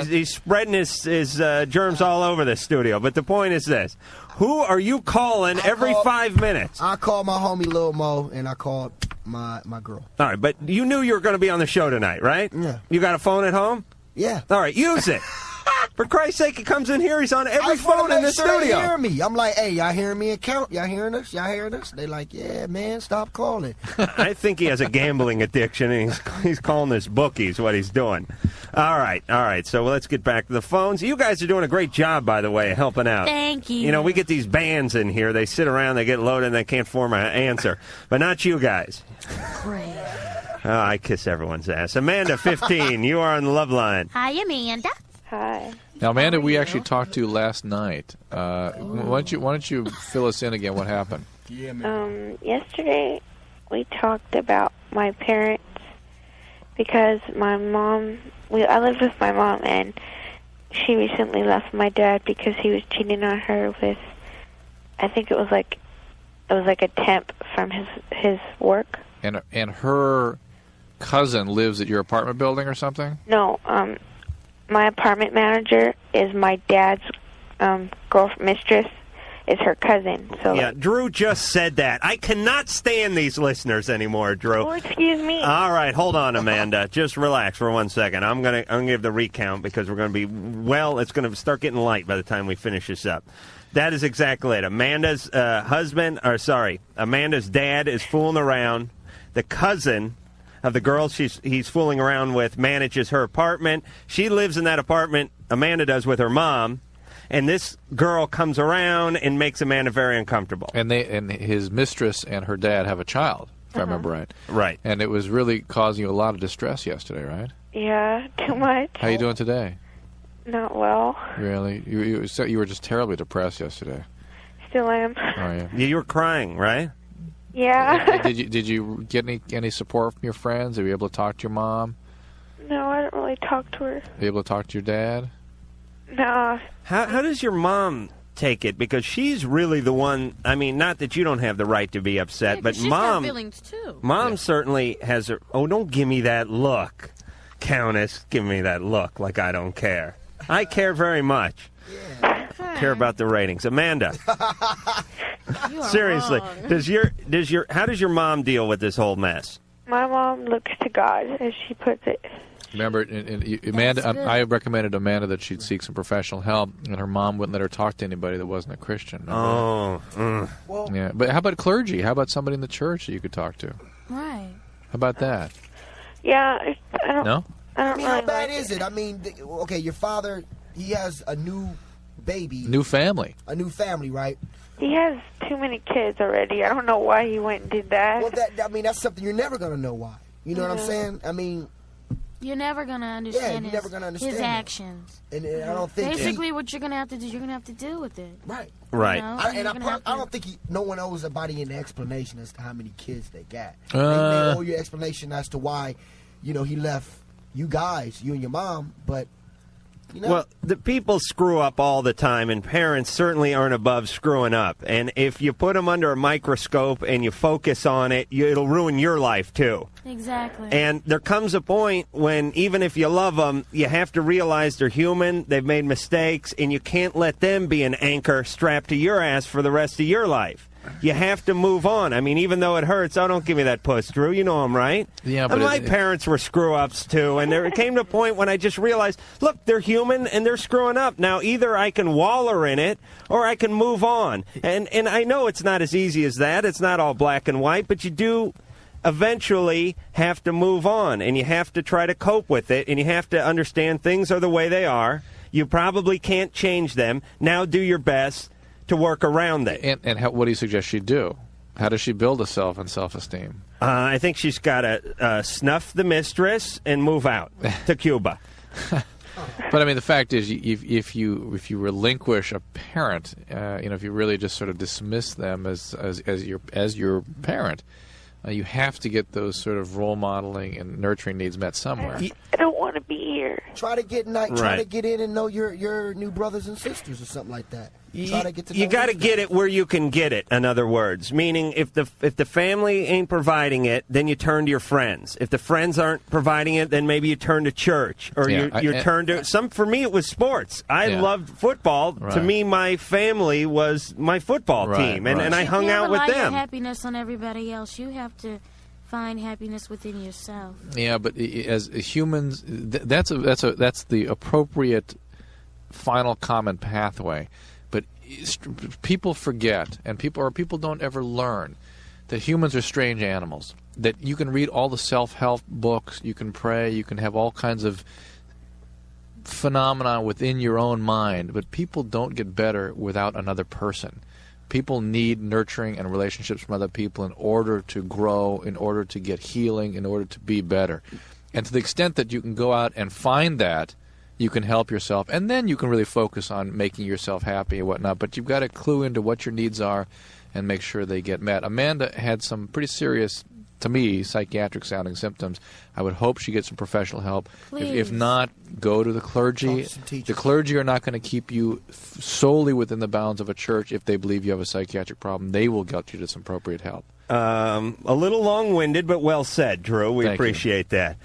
S2: he's spreading his germs all over the studio. But the point is this. Who are you calling every 5 minutes?
S8: I call my homie Lil Mo, and I called my girl.
S2: All right, but you knew you were going to be on the show tonight, right?
S8: Yeah.
S2: You got a phone at home?
S8: Yeah.
S2: All right, use it. For Christ's sake, he comes in here, he's on every phone in the studio.
S8: They hear me. I'm like, hey, y'all hearing me account? Y'all hearing us? Y'all hearing us? They like, yeah, man, stop calling.
S2: I think he has a gambling addiction, and he's calling his bookies what he's doing. All right. So let's get back to the phones. You guys are doing a great job, by the way, helping out.
S7: Thank you.
S2: You know, we get these bands in here. They sit around, they get loaded, and they can't form an answer. But not you guys.
S7: Great.
S2: Oh, I kiss everyone's ass. Amanda, 15, you are on the Love Line.
S7: Hi, Amanda.
S6: Hi.
S3: Now, Amanda, we actually talked to you last night. Why don't you fill us in again? What happened?
S6: Yesterday we talked about my parents because my mom. I lived with my mom, and she recently left my dad because he was cheating on her with. I think it was like a temp from his work.
S3: And her cousin lives at your apartment building or something?
S6: No, my apartment manager is my dad's mistress. Is her cousin. So
S2: yeah, Drew just said that. I cannot stand these listeners anymore, Drew.
S6: Oh, excuse me.
S2: All right, hold on, Amanda. Just relax for 1 second. I'm gonna give the recount because we're gonna be it's gonna start getting light by the time we finish this up. That is exactly it. Amanda's Amanda's dad is fooling around. The cousin of the girl he's fooling around with manages her apartment. She lives in that apartment, Amanda does, with her mom. And this girl comes around and makes Amanda very uncomfortable.
S3: And his mistress and her dad have a child, if I remember right.
S2: Right.
S3: And it was really causing you a lot of distress yesterday, right?
S6: Yeah, too much.
S3: How you doing today?
S6: Not well.
S3: Really? You were just terribly depressed yesterday.
S6: Still am.
S3: Oh, yeah.
S2: You were crying, right?
S6: Yeah.
S3: Did you get any support from your friends? Were you able to talk to your mom?
S6: No, I don't really talk to her.
S3: Were you able to talk to your dad?
S6: No.
S2: How does your mom take it? Because she's really the one. I mean, not that you don't have the right to be upset, but
S7: she's
S2: mom.
S7: got feelings too.
S2: Mom certainly has her. Oh, don't give me that look, Countess. Give me that look like I don't care. I care very much.
S7: Okay.
S2: Care about the ratings, Amanda.
S7: You are
S2: Seriously,
S7: wrong.
S2: how does your mom deal with this whole mess?
S6: My mom looks to God, as she puts it.
S3: Remember, Amanda, I recommended Amanda that she'd seek some professional help, and her mom wouldn't let her talk to anybody that wasn't a Christian.
S2: Oh.
S8: Well,
S3: yeah. But how about clergy? How about somebody in the church that you could talk to?
S7: Right.
S3: How about that?
S6: Yeah, I don't.
S3: No?
S6: I don't
S8: I mean,
S6: really
S8: how bad
S6: like
S8: is it? I mean, okay, your father, he has a new baby.
S3: New family.
S8: A new family, right?
S6: He has too many kids already. I don't know why he went and did that.
S8: Well, that's something you're never going to know why. You know what I'm saying? I mean...
S7: You're never going to understand, his actions.
S8: And I don't think...
S7: Basically, what you're going to have to do, you're going to have to deal with it.
S8: Right.
S2: Right.
S7: You know?
S8: I don't think no one owes anybody an explanation as to how many kids they got. They owe you an explanation as to why, he left you guys, you and your mom, but...
S2: Well, the people screw up all the time, and parents certainly aren't above screwing up. And if you put them under a microscope and you focus on it, it'll ruin your life, too.
S7: Exactly.
S2: And there comes a point when, even if you love them, you have to realize they're human, they've made mistakes, and you can't let them be an anchor strapped to your ass for the rest of your life. You have to move on. I mean, even though it hurts, don't give me that puss, Drew. You know I'm right.
S3: Yeah,
S2: but my parents were screw-ups, too, and there came to a point when I just realized, look, they're human, and they're screwing up. Now, either I can waller in it, or I can move on. And I know it's not as easy as that. It's not all black and white, but you do eventually have to move on, and you have to try to cope with it, and you have to understand things are the way they are. You probably can't change them. Now do your best to work around it.
S3: And what do you suggest she do? How does she build a self and self-esteem?
S2: I think she's got to snuff the mistress and move out to Cuba.
S3: But I mean, the fact is, if you relinquish a parent, if you really just sort of dismiss them as your parent, you have to get those sort of role modeling and nurturing needs met somewhere.
S6: I don't want to be here.
S8: Try to get in and know your new brothers and sisters or something like that.
S2: You got to get it where you can get it, in other words. Meaning, if the family ain't providing it, then you turn to your friends. If the friends aren't providing it, then maybe you turn to church. Or you turn to... For me, it was sports. I loved football.
S3: Right.
S2: To me, my family was my football team. And I hung out with them.
S7: You can't rely your happiness on everybody else. You have to find happiness within yourself.
S3: Yeah, but as humans, that's the appropriate final common pathway. But people forget, and people don't ever learn that humans are strange animals. That you can read all the self-help books, you can pray, you can have all kinds of phenomenon within your own mind, but people don't get better without another person. People need nurturing and relationships from other people in order to grow, in order to get healing, in order to be better. And to the extent that you can go out and find that, you can help yourself, and then you can really focus on making yourself happy and whatnot. But you've got to clue into what your needs are and make sure they get met. Amanda had some pretty serious, to me, psychiatric-sounding symptoms. I would hope she gets some professional help. If not, go to the clergy. The clergy are not going to keep you solely within the bounds of a church if they believe you have a psychiatric problem. They will get you to some appropriate help.
S2: A little long-winded, but well said, Drew. We appreciate that.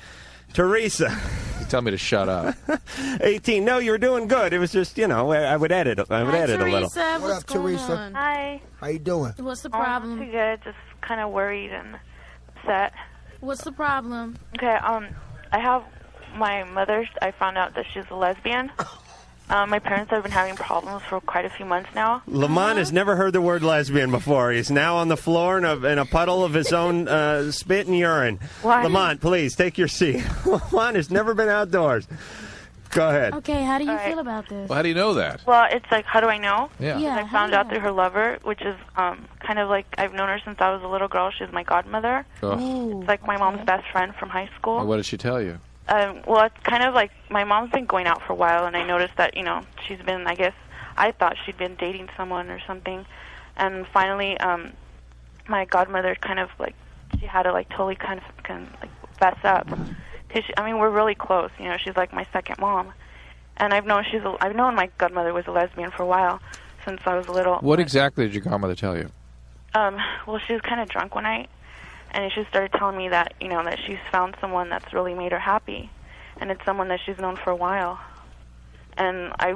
S2: Theresa.
S3: You tell me to shut up.
S2: 18. No, you're doing good. It was just, I would edit. I would edit
S7: Teresa,
S2: a little.
S8: What up, Theresa?
S10: Hi.
S8: How you doing?
S7: What's the problem?
S10: Pretty good. Just kind of worried and upset.
S7: What's the problem?
S10: Okay. I have my mother. I found out that she's a lesbian. My parents have been having problems for quite a few months now.
S2: Lamont has never heard the word lesbian before. He's now on the floor in a puddle of his own spit and urine.
S10: Why?
S2: Lamont, please, take your seat. Lamont has never been outdoors. Go ahead.
S7: Okay, how do you feel about this?
S3: Well, how do you know that?
S10: Well, it's like, how do I know?
S3: Yeah.
S7: Yeah,
S10: I found out through her lover, which is kind of like, I've known her since I was a little girl. She's my godmother.
S3: Oh.
S10: It's like my mom's best friend from high school.
S3: Well, what did she tell you?
S10: Well, it's kind of like my mom's been going out for a while, and I noticed that, she's been, I thought she'd been dating someone or something. And finally, my godmother kind of, she had to, totally kind of fess up. Cause we're really close. She's like my second mom. And I've known my godmother was a lesbian for a while, since I was little.
S3: What exactly did your godmother tell you?
S10: Well, she was kind of drunk one night. And she started telling me that, that she's found someone that's really made her happy. And it's someone that she's known for a while. And I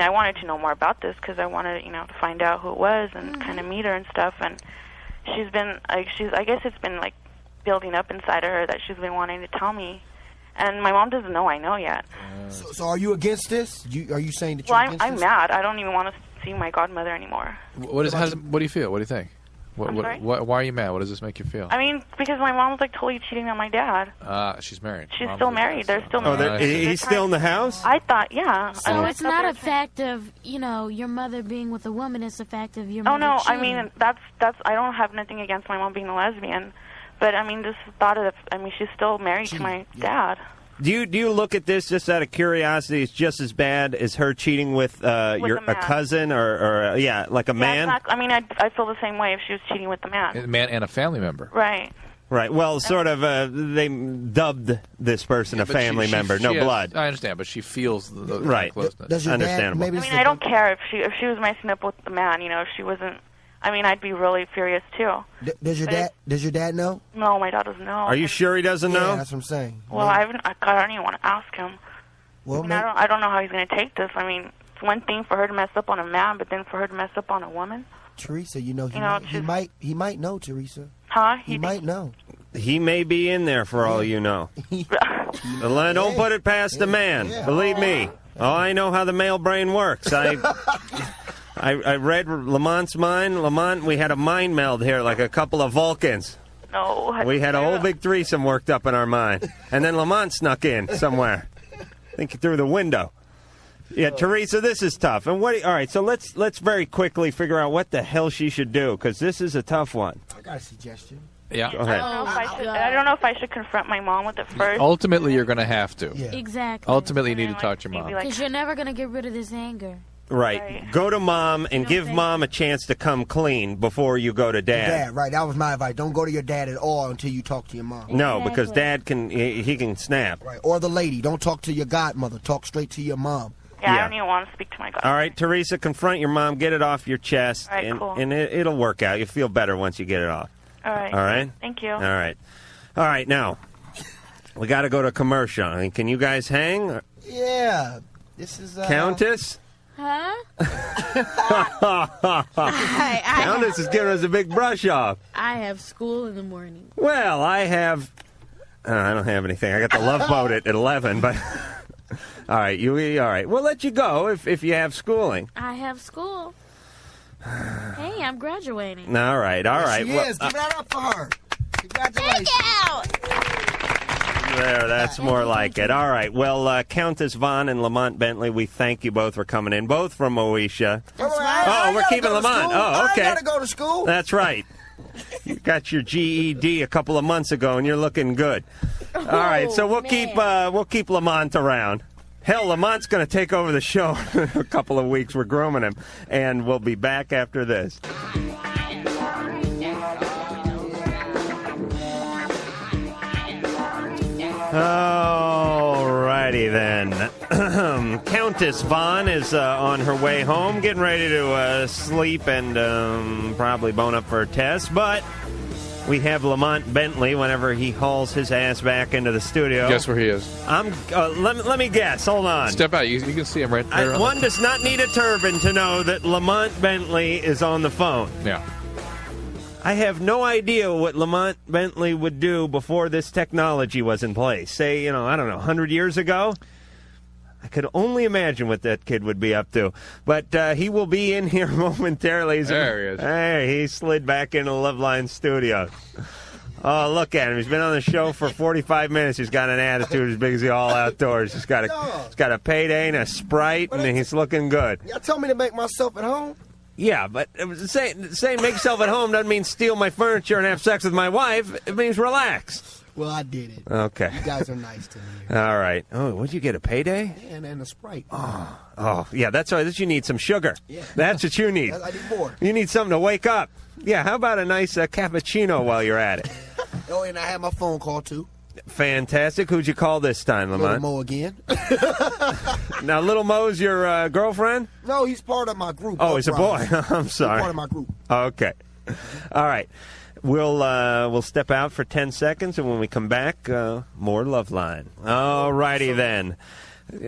S10: wanted to know more about this because I wanted, to find out who it was and kind of meet her and stuff. And she's been, I guess it's been, building up inside of her that she's been wanting to tell me. And my mom doesn't know I know yet.
S8: So are you against this? Are you saying that you're against this?
S10: I'm mad. I don't even want to see my godmother anymore.
S3: What do you feel? What do you think?
S10: Sorry?
S3: Why are you mad? What does this make you feel?
S10: Because my mom's totally cheating on my dad.
S3: She's married.
S10: She's still married. They're still married.
S2: He's still in the house?
S10: I thought, yeah.
S7: So it's not a fact of, your mother being with a woman. It's a fact of your mother cheating.
S10: that's. I don't have nothing against my mom being a lesbian, but just thought of. She's still married to my dad.
S2: Do you look at this just out of curiosity? It's just as bad as her cheating with a cousin or like a man?
S10: I'd feel the same way if she was cheating with the man.
S3: A man and a family member.
S10: Right.
S2: Right. Well, sort of. They dubbed this person a family member, no blood.
S3: I understand, but she feels the
S2: right.
S3: closeness.
S8: Does your
S2: Understandable.
S8: Dad,
S10: I don't care if she was messing up with the man. If she wasn't. I'd be really furious too.
S8: Does your dad know?
S10: No, my dad doesn't know.
S2: Are you sure he doesn't know?
S8: Yeah, that's what I'm saying.
S10: Well, I don't even want to ask him.
S8: Well,
S10: I don't know how he's going to take this. It's one thing for her to mess up on a man, but then for her to mess up on a woman.
S8: Teresa, he might know, Teresa.
S10: Huh?
S8: He might know.
S2: He may be in there for all you know. Don't put it past the man.
S8: Yeah.
S2: Believe me. Oh, I know how the male brain works. I read Lamont's mind. Lamont, we had a mind meld here, like a couple of Vulcans.
S10: No.
S2: We had a whole big threesome worked up in our mind. And then Lamont snuck in somewhere. I think through the window. Yeah, Theresa, this is tough. And all right, so let's very quickly figure out what the hell she should do, because this is a tough one.
S8: I got a suggestion.
S3: Yeah.
S2: Go ahead.
S10: I don't know if I should confront my mom with it first.
S3: Ultimately, you're going to have to.
S8: Yeah.
S7: Exactly.
S3: Ultimately, you need to talk to your mom.
S7: Because you're never going to get rid of this anger.
S2: Right. Go to mom and give mom a chance to come clean before you go to dad.
S8: Right. That was my advice. Don't go to your dad at all until you talk to your mom.
S2: No, because dad he can snap.
S8: Right. Or the lady. Don't talk to your godmother. Talk straight to your mom.
S10: Yeah, I don't even want to speak to my godmother.
S2: All right, Theresa, confront your mom. Get it off your chest.
S10: All right, cool.
S2: And it'll work out. You'll feel better once you get it off.
S10: All right.
S2: All right?
S10: Thank you.
S2: All right. All right, now, we got to go to commercial. Can you guys hang?
S8: Yeah. This is...
S2: Countess?
S7: Huh?
S2: Countess is giving us a big brush off.
S7: I have school in the morning.
S2: Well, I have... I don't have anything. I got the Love Boat at 11, but... All right, all right. We'll let you go if you have schooling.
S7: I have school. Hey, I'm graduating.
S2: All right.
S8: She is. Give that up for her. Congratulations.
S7: Thank you.
S2: There, that's more like it. All right. Well, Countess Vaughn and Lamont Bentley, we thank you both for coming in, both from Moesha.
S8: That's right.
S2: Oh, we're keeping Lamont. Oh, okay.
S8: I gotta go to school.
S2: That's right. You got your GED a couple of months ago, and you're looking good. All right, so we'll keep Lamont around. Hell, Lamont's going to take over the show in a couple of weeks. We're grooming him, and we'll be back after this. Alrighty then. Countess Vaughn is on her way home, getting ready to sleep and probably bone up for a test. But we have Lamont Bentley whenever he hauls his ass back into the studio.
S3: Guess where he is?
S2: Let me guess. Hold on.
S3: Step out. You can see him right there.
S2: One does not need a turban to know that Lamont Bentley is on the phone.
S3: Yeah.
S2: I have no idea what Lamont Bentley would do before this technology was in place. Say, I don't know, 100 years ago? I could only imagine what that kid would be up to. But he will be in here momentarily.
S3: There he is.
S2: Hey, he slid back into the Loveline studio. Oh, look at him. He's been on the show for 45 minutes. He's got an attitude as big as the All Outdoors. He's got a payday and a Sprite, and he's looking good.
S8: Y'all told me to make myself at home.
S2: Yeah, but saying make yourself at home doesn't mean steal my furniture and have sex with my wife. It means relax.
S8: Well, I did it.
S2: Okay.
S8: You guys are nice to me.
S2: All right. Oh, what'd you get, a payday?
S8: Yeah, and a Sprite.
S2: Oh, yeah, that's right. You need some sugar.
S8: Yeah.
S2: That's what you need.
S8: I need more.
S2: You need something to wake up. Yeah, how about a nice cappuccino while you're at it?
S8: Oh, and I had my phone call, too.
S2: Fantastic. Who'd you call this time, Lamont?
S8: Little Mo again.
S2: Now, Little Mo's your girlfriend?
S8: No, he's part of my group.
S2: Oh, he's a boy. I'm sorry.
S8: He's part of my group.
S2: Okay. All right. We'll step out for 10 seconds, and when we come back, more Loveline. All righty then.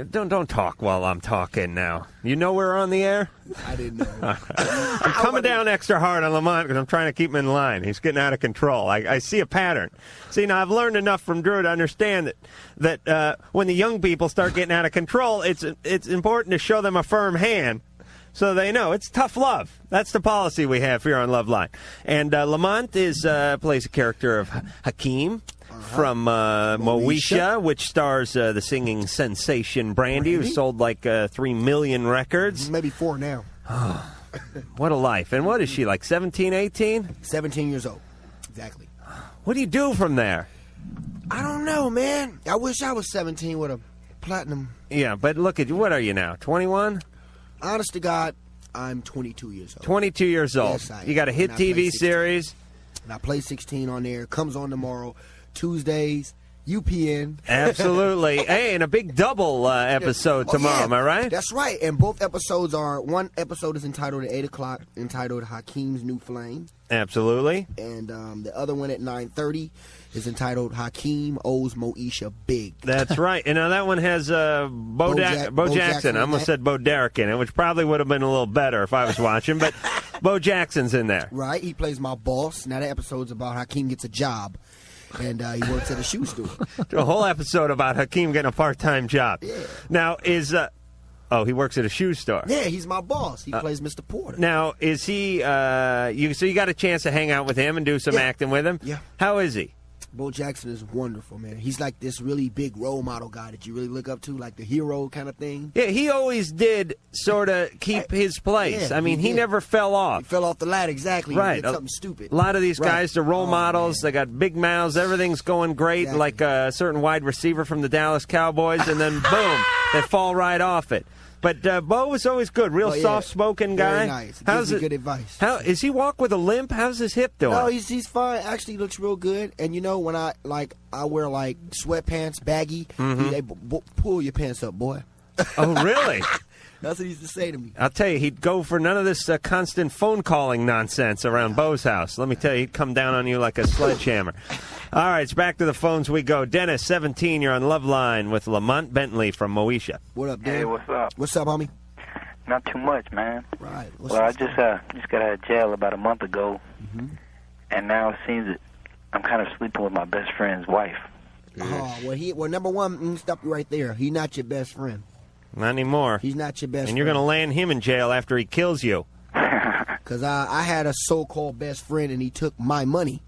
S2: Don't talk while I'm talking now. You know we're on the air?
S8: I didn't know.
S2: I'm coming down extra hard on Lamont because I'm trying to keep him in line. He's getting out of control. I see a pattern. See, now I've learned enough from Drew to understand that when the young people start getting out of control, it's important to show them a firm hand so they know it's tough love. That's the policy we have here on Loveline. And Lamont plays a character of Hakeem. From Moesha, which stars the singing sensation Brandy, who sold like 3 million records.
S8: Maybe 4 now.
S2: What a life. And what is she, like 17, 18?
S8: 17 years old. Exactly.
S2: What do you do from there?
S8: I don't know, man. I wish I was 17 with a platinum.
S2: Yeah, but look at you. What are you now, 21?
S8: Honest to God, I'm 22 years old.
S2: 22 years old.
S8: Yes, I am.
S2: You got a hit TV series.
S8: And I play 16 on there. Comes on tomorrow. Tuesdays, UPN.
S2: Absolutely. Hey, and a big double episode tomorrow, am I right?
S8: That's right. And both episodes one episode is entitled at 8 o'clock, entitled Hakeem's New Flame.
S2: Absolutely.
S8: And the other one at 9:30 is entitled Hakeem Owes Moesha Big.
S2: That's right. And now that one has Bo Jackson. I almost said Bo Derek in it, which probably would have been a little better if I was watching, but Bo Jackson's in there.
S8: Right. He plays my boss. Now that episode's about Hakeem gets a job. And he works at a shoe store.
S2: A whole episode about Hakeem getting a part-time job.
S8: Yeah.
S2: Now, he works at a shoe store.
S8: Yeah, he's my boss. He plays Mr. Porter.
S2: Now, is he, so you got a chance to hang out with him and do some acting with him?
S8: Yeah.
S2: How is he?
S8: Bo Jackson is wonderful, man. He's like this really big role model guy that you really look up to, like the hero kind of thing.
S2: Yeah, he always did sort of keep his place.
S8: Yeah,
S2: I mean, he never fell off.
S8: He fell off the ladder, exactly.
S2: Right.
S8: He did something stupid.
S2: A lot of these guys, they're role models.
S8: Man.
S2: They got big mouths. Everything's going great, like a certain wide receiver from the Dallas Cowboys, and then, boom, they fall right off it. But Bo was always good, real soft-spoken guy.
S8: Very nice. Gives me good advice.
S2: Is he walk with a limp? How's his hip doing?
S8: No, he's fine. Actually, he looks real good. And you know, when I wear like sweatpants, baggy, they pull your pants up, boy.
S2: Oh, really?
S8: That's what he used to say to me.
S2: I'll tell you, he'd go for none of this constant phone calling nonsense around Bo's house. Let me tell you, he'd come down on you like a sledgehammer. All right, it's back to the phones we go. Dennis, 17, you're on Loveline with Lamont Bentley from Moesha.
S8: What up, Dan?
S12: Hey, what's up?
S8: What's up, homie?
S12: Not too much, man.
S8: Right.
S12: I just got out of jail about a month ago, and now it seems that I'm kind of sleeping with my best friend's wife.
S8: Oh, well, number one, let me stop you right there. He's not your best friend.
S2: Not anymore.
S8: He's not your best friend.
S2: And you're going to land him in jail after he kills you.
S8: Because I had a so-called best friend, and he took my money.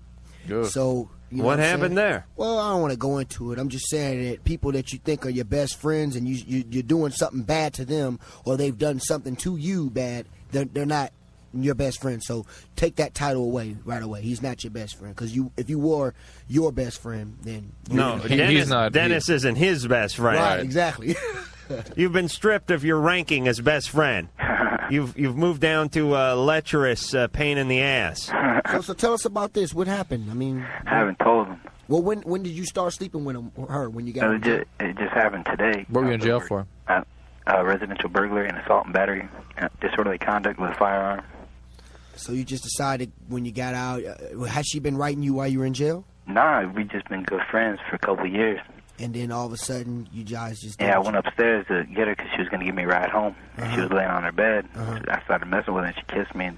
S3: Good.
S8: So You know
S2: what
S8: I'm
S2: happened
S8: saying?
S2: there?
S8: Well, I don't want to go into it. I'm just saying that people that you think are your best friends and you're doing something bad to them, or they've done something to you bad, they're not your best friend. So take that title away right away. He's not your best friend, because if you were your best friend, then
S2: No,
S3: he's not.
S2: Dennis isn't his best friend.
S8: Right, exactly.
S2: You've been stripped of your ranking as best friend. You've moved down to a lecherous pain in the ass.
S8: So tell us about this. What happened? I mean,
S12: I haven't told him.
S8: Well, when did you start sleeping with her? When you got?
S12: It just happened today.
S3: What were you in jail for?
S12: Residential burglary and assault and battery, disorderly conduct with a firearm.
S8: So you just decided when you got out? Has she been writing you while you were in jail?
S12: Nah, we just been good friends for a couple of years.
S8: And then all of a sudden, you guys just...
S12: Yeah, I went upstairs to get her because she was going to give me a ride home. And she was laying on her bed. I started messing with her, and she kissed me. And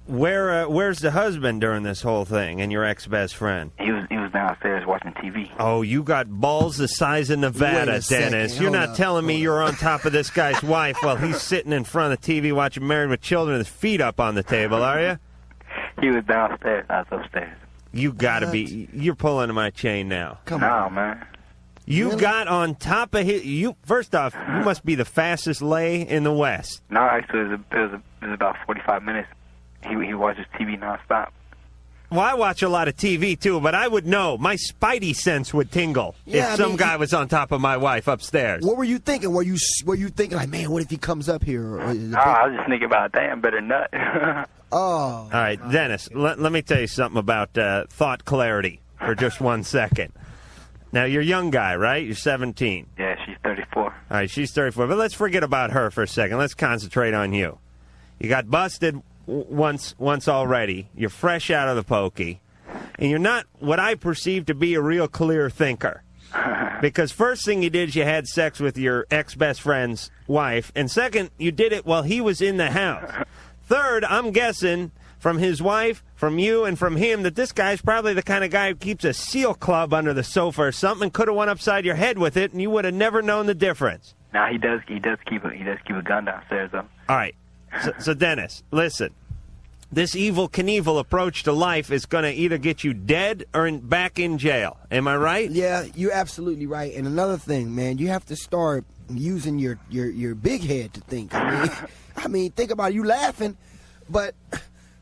S2: Where's the husband during this whole thing and your ex-best friend?
S12: he was downstairs watching TV.
S2: Oh, you got balls the size of Nevada,
S8: Wait a second,
S2: Dennis. You're
S8: hold
S2: not
S8: up,
S2: telling me you're on top of this guy's wife while he's sitting in front of the TV watching Married with Children with his feet up on the table, are you?
S12: He was downstairs. I was upstairs.
S2: You gotta be... You're pulling my chain now.
S8: Come
S12: on, man.
S2: You got on top of his... First off, you must be the fastest lay in the West.
S12: No, actually, it was about 45 minutes. He watches TV nonstop.
S2: Well, I watch a lot of TV, too, but I would know. My spidey sense would tingle if some guy was on top of my wife upstairs.
S8: What were you thinking? Were you thinking, like, man, what if he comes up here?
S12: I was just thinking about, damn, better nut.
S8: Oh.
S2: All right, Dennis, let me tell you something about thought clarity for just 1 second. Now, you're a young guy, right? You're 17.
S12: Yeah, she's 34.
S2: All right, she's 34. But let's forget about her for a second. Let's concentrate on you. You got busted once already. You're fresh out of the pokey. And you're not what I perceive to be a real clear thinker. Because first thing you did is you had sex with your ex-best friend's wife. And second, you did it while he was in the house. Third, I'm guessing from his wife, from you, and from him that this guy's probably the kind of guy who keeps a seal club under the sofa or something, could have went upside your head with it, and you would have never known the difference.
S12: Now he does keep a gun downstairs though.
S2: All right, so Dennis, listen. This evil Knievel approach to life is going to either get you dead or back in jail. Am I right?
S8: Yeah, you're absolutely right. And another thing, man, you have to start using your big head to think. I mean, think about it. You laughing, but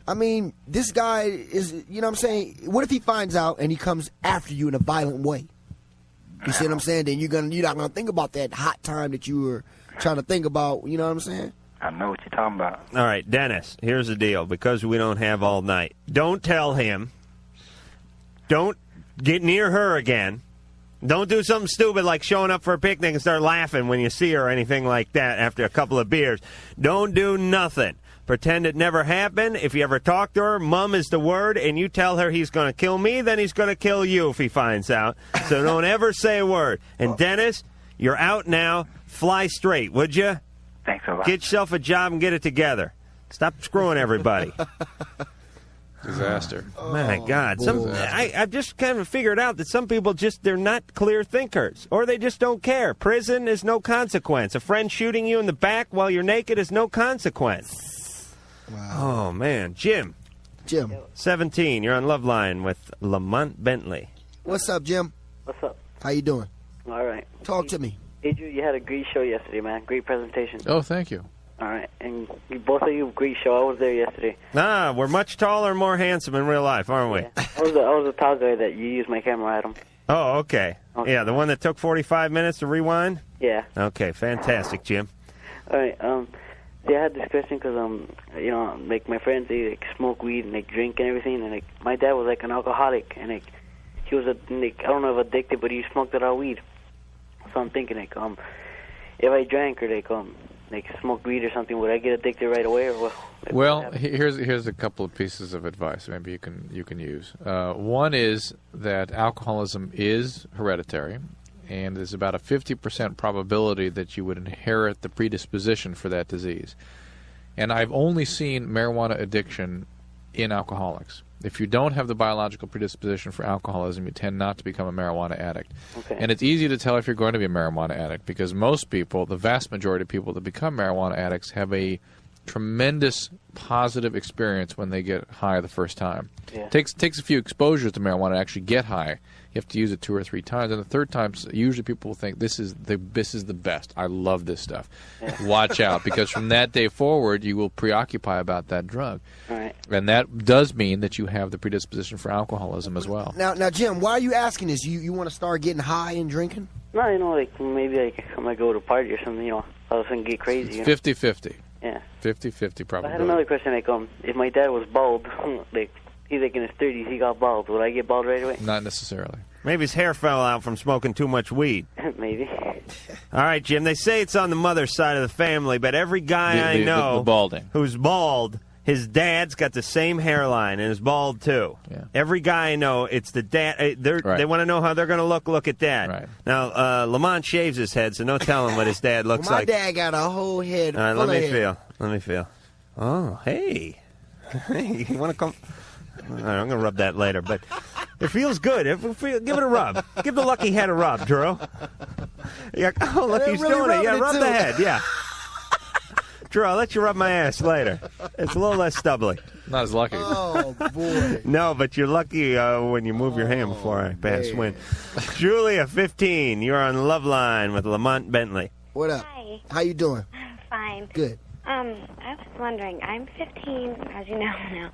S8: I mean, this guy is, you know what I'm saying? What if he finds out and he comes after you in a violent way? You see what I'm saying? Then you're not gonna think about that hot time that you were trying to think about. You know what I'm saying?
S12: I know what you're talking about.
S2: All right, Dennis, here's the deal. Because we don't have all night, don't tell him. Don't get near her again. Don't do something stupid like showing up for a picnic and start laughing when you see her or anything like that after a couple of beers. Don't do nothing. Pretend it never happened. If you ever talk to her, Mum is the word, and you tell her he's going to kill me, then he's going to kill you if he finds out. So don't ever say a word. And Dennis, you're out now. Fly straight, would you?
S12: Thanks a lot.
S2: Get yourself a job and get it together. Stop screwing everybody.
S3: Disaster.
S2: My God. I've just kind of figured out that some people they're not clear thinkers, or they just don't care. Prison is no consequence. A friend shooting you in the back while you're naked is no consequence.
S8: Wow.
S2: Oh, man. Jim. 17. You're on Loveline with Lamont Bentley.
S8: What's up, Jim?
S13: What's up?
S8: How you doing?
S13: All right.
S8: Talk to me.
S13: Adrian, you had a great show yesterday, man. Great presentation.
S3: Oh, thank you.
S13: All right. And both of you, great show. I was there yesterday.
S2: We're much taller and more handsome in real life, aren't we?
S13: Yeah. I was the top guy that you used my camera at him.
S2: Oh, okay. Yeah, the one that took 45 minutes to rewind?
S13: Yeah.
S2: Okay, fantastic, Jim.
S13: All right. I had this question because, like my friends, they smoke weed and they drink and everything. And my dad was an alcoholic, and he was I don't know if addicted, but he smoked a lot of weed. So I'm thinking if I drank or smoked weed or something, would I get addicted right away or what?
S3: Well, here's a couple of pieces of advice maybe you can use. One is that alcoholism is hereditary, and there's about a 50% probability that you would inherit the predisposition for that disease. And I've only seen marijuana addiction in alcoholics. If you don't have the biological predisposition for alcoholism, you tend not to become a marijuana addict.
S13: Okay.
S3: And it's easy to tell if you're going to be a marijuana addict because most people, the vast majority of people that become marijuana addicts, have a tremendous positive experience when they get high the first time.
S13: Yeah.
S3: Takes a few exposures to marijuana to actually get high. You have to use it 2 or 3 times, and the third time, usually people will think this is the best. I love this stuff.
S13: Yeah.
S3: Watch out, because from that day forward, you will preoccupy about that drug,
S13: All right.
S3: and that does mean that you have the predisposition for alcoholism as well.
S8: Now, Jim, why are you asking this? You want to start getting high and drinking?
S13: No, like maybe I might go to a party or something. All of a sudden get crazy.
S3: It's 50-50.
S13: Yeah.
S3: 50-50 probably.
S13: I had another question. If my dad was bald, he's in his 30s, he got bald. Would I get bald right away?
S3: Not necessarily.
S2: Maybe his hair fell out from smoking too much weed.
S13: Maybe.
S2: All right, Jim. They say it's on the mother's side of the family, but every guy I know
S3: the balding.
S2: who's bald, his dad's got the same hairline and is bald too.
S3: Yeah.
S2: Every guy I know, it's the dad. They want to know how they're going to look. Look at dad.
S3: Right.
S2: Now, Lamont shaves his head, so no telling what his dad looks
S8: My
S2: like.
S8: dad got a whole head.
S2: All right,
S8: full
S2: let me
S8: of hair.
S2: feel. Let me feel. Oh, hey. Hey, you want to come? All right, I'm going to rub that later, but it feels good. Give it a rub. Give the lucky head a rub, Drew. Yeah, oh, look, he's
S8: really
S2: doing it. Yeah,
S8: rubbing it,
S2: rub
S8: too.
S2: the head. Yeah. Drew, I'll let you rub my ass later. It's a little less stubbly.
S3: Not as lucky.
S8: Oh, boy.
S2: No, but you're lucky when you move your hand before I pass wind. Julia, 15. You're on Loveline with Lamont Bentley.
S8: What up?
S14: Hi.
S8: How you doing?
S14: I'm fine.
S8: Good.
S14: I was wondering, I'm 15, as you know now,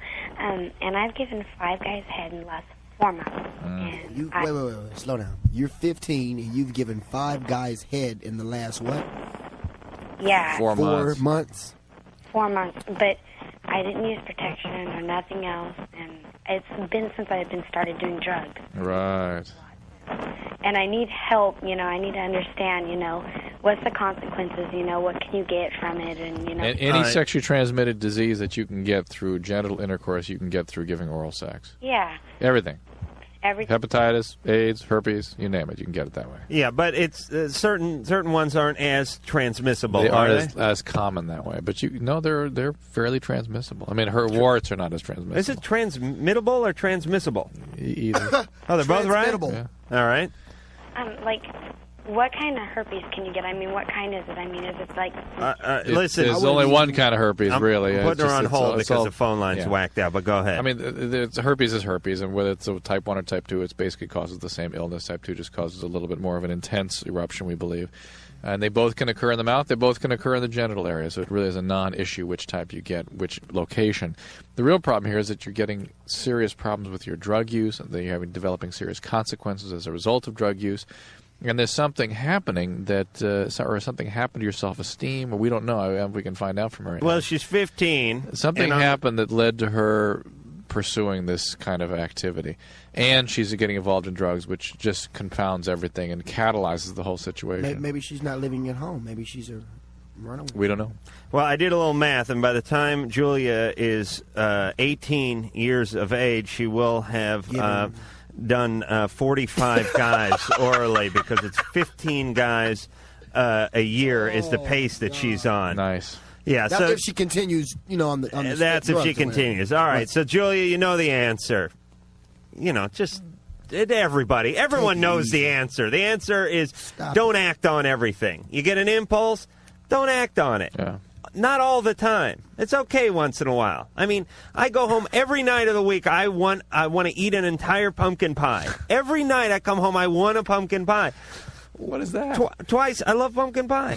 S14: and I've given 5 guys head in the last 4 months. And
S8: Wait. Slow down. You're 15 and you've given 5 guys head in the last what?
S14: Yeah.
S3: 4 months.
S8: 4 months.
S14: 4 months, but I didn't use protection or nothing else, and it's been since I've been started doing drugs.
S3: Right.
S14: And I need help, I need to understand, what's the consequences, what can you get from it, and,
S3: And any sexually transmitted disease that you can get through genital intercourse, you can get through giving oral sex.
S14: Yeah.
S3: Everything.
S14: Everything.
S3: Hepatitis, AIDS, herpes, you name it, you can get it that way.
S2: Yeah, but it's certain ones aren't as transmissible.
S3: They aren't
S2: are they?
S3: as common that way, but they're fairly transmissible. I mean, her warts are not as transmissible.
S2: Is it transmittable or transmissible?
S3: Either.
S2: Oh, they're both right?
S8: Transmittable.
S3: Yeah.
S2: All right.
S14: What kind of herpes can you get? I mean, what kind is it? I mean, is it like...
S2: Listen,
S3: there's only one kind of herpes,
S2: I'm
S3: really.
S2: putting her on hold
S3: it's
S2: because
S3: all-
S2: the phone line's
S3: yeah.
S2: whacked out, but go ahead.
S3: I mean, herpes is herpes, and whether it's a type 1 or type 2, it basically causes the same illness. Type 2 just causes a little bit more of an intense eruption, we believe. And they both can occur in the mouth. They both can occur in the genital area, so it really is a non-issue which type you get, which location. The real problem here is that you're getting serious problems with your drug use, and that you're developing serious consequences as a result of drug use. And there's something happening or something happened to your self-esteem, or we don't know. If we can find out from her. Right
S2: well,
S3: now.
S2: she's 15.
S3: Something happened that led to her pursuing this kind of activity. And she's getting involved in drugs, which just confounds everything and catalyzes the whole situation.
S8: Maybe she's not living at home. Maybe she's a runaway.
S3: We don't know.
S2: Well, I did a little math, and by the time Julia is 18 years of age, she will have done 45 guys orally, because it's 15 guys a year is the pace that she's on.
S3: Nice.
S2: Yeah,
S8: That's
S2: so
S8: if she continues, on the
S2: that's if
S8: drugs
S2: she
S8: or whatever.
S2: continues. All right, so Julia, you know the answer. Just everyone knows the answer. The answer is don't act on everything. You get an impulse, don't act on it.
S3: Yeah.
S2: Not all the time. It's okay once in a while. I mean, I go home every night of the week. I want to eat an entire pumpkin pie. Every night I come home, I want a pumpkin pie.
S3: What is that?
S2: Twice. I love pumpkin pie.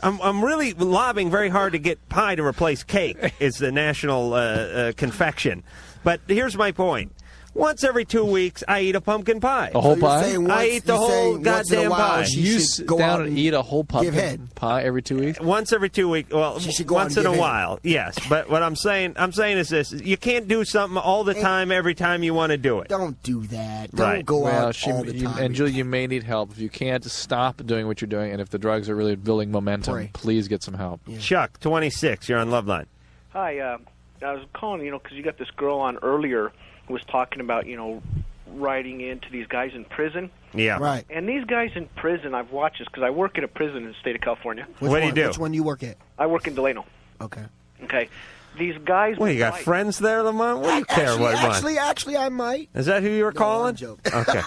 S2: I'm really lobbying very hard to get pie to replace cake. It's the national confection. But here's my point. Once every 2 weeks, I eat a pumpkin pie.
S3: A whole pie?
S2: I eat the whole goddamn pie.
S3: You sit down and eat a whole pumpkin pie every 2 weeks?
S2: Once every 2 weeks. Well, once in a while, yes. But what I'm saying is this: you can't do something all the time, every time you want to do it.
S8: Don't do that.
S2: Right.
S8: Don't go out all the time.
S3: And Julie, you may need help. If you can't, stop doing what you're doing. And if the drugs are really building momentum, please get some help.
S2: Yeah. Chuck, 26. You're on Loveline.
S15: Hi. I was calling, because you got this girl on earlier who was talking about, writing into these guys in prison.
S2: Yeah.
S8: Right.
S15: And these guys in prison, I've watched this because I work at a prison in the state of California.
S2: What do you do?
S8: Which one do you work at?
S15: I work in Delano.
S8: Okay.
S15: Okay. These guys...
S2: What, you got friends there, Lamont? What do you care what one?
S8: Actually, I might.
S2: Is that who you were calling?
S8: I'm joking.
S2: Okay.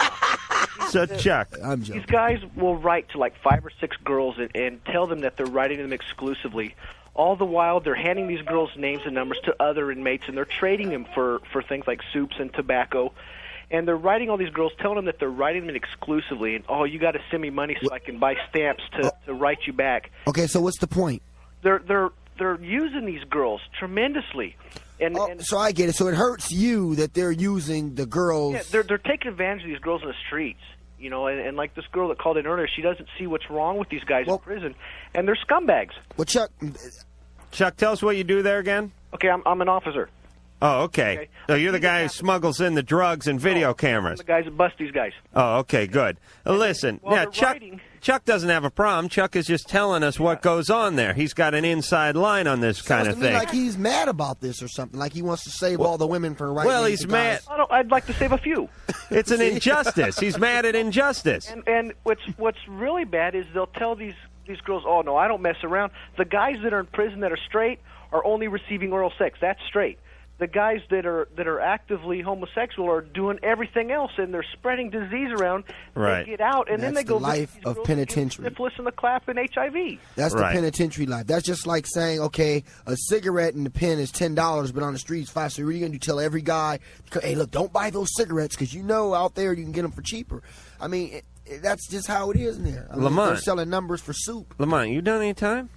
S2: So, Chuck.
S8: I'm joking.
S15: These guys will write to like 5 or 6 girls and tell them that they're writing them exclusively All the while, they're handing these girls names and numbers to other inmates, and they're trading them for things like soups and tobacco. And they're writing all these girls, telling them that they're writing them exclusively, and, oh, you got to send me money so I can buy stamps to write you back.
S8: Okay, so what's the point?
S15: They're using these girls tremendously. And
S8: so I get it. So it hurts you that they're using the girls.
S15: Yeah, they're taking advantage of these girls in the streets. You know, and like this girl that called in earlier, she doesn't see what's wrong with these guys in prison, and they're scumbags.
S8: Well,
S2: Chuck, tell us what you do there again.
S15: Okay, I'm an officer.
S2: Oh, okay. So you're the guy who smuggles in the drugs and video cameras.
S15: I'm the guys that bust these guys.
S2: Oh, okay, good. Listen, Chuck doesn't have a problem. Chuck is just telling us what goes on there. He's got an inside line on this kind of thing.
S8: Like he's mad about this or something. Like he wants to save all the women for writing.
S2: Well, he's mad.
S15: I'd like to save a few.
S2: It's an injustice. He's mad at injustice.
S15: And what's really bad is they'll tell these girls, oh, no, I don't mess around. The guys that are in prison that are straight are only receiving oral sex. That's straight. The guys that are actively homosexual are doing everything else, and they're spreading disease around.
S2: Right.
S15: They get out, and then they go
S8: the life of penitentiary.
S15: Syphilis and the clap and HIV.
S8: That's the penitentiary life. That's just like saying, okay, a cigarette in the pen is $10, but on the street it's $5. So what are you going to do? Tell every guy, hey, look, don't buy those cigarettes because you know out there you can get them for cheaper. I mean, that's just how it is in there. I mean,
S2: Lamont,
S8: they're selling numbers for soup.
S2: Lamont, you done any time?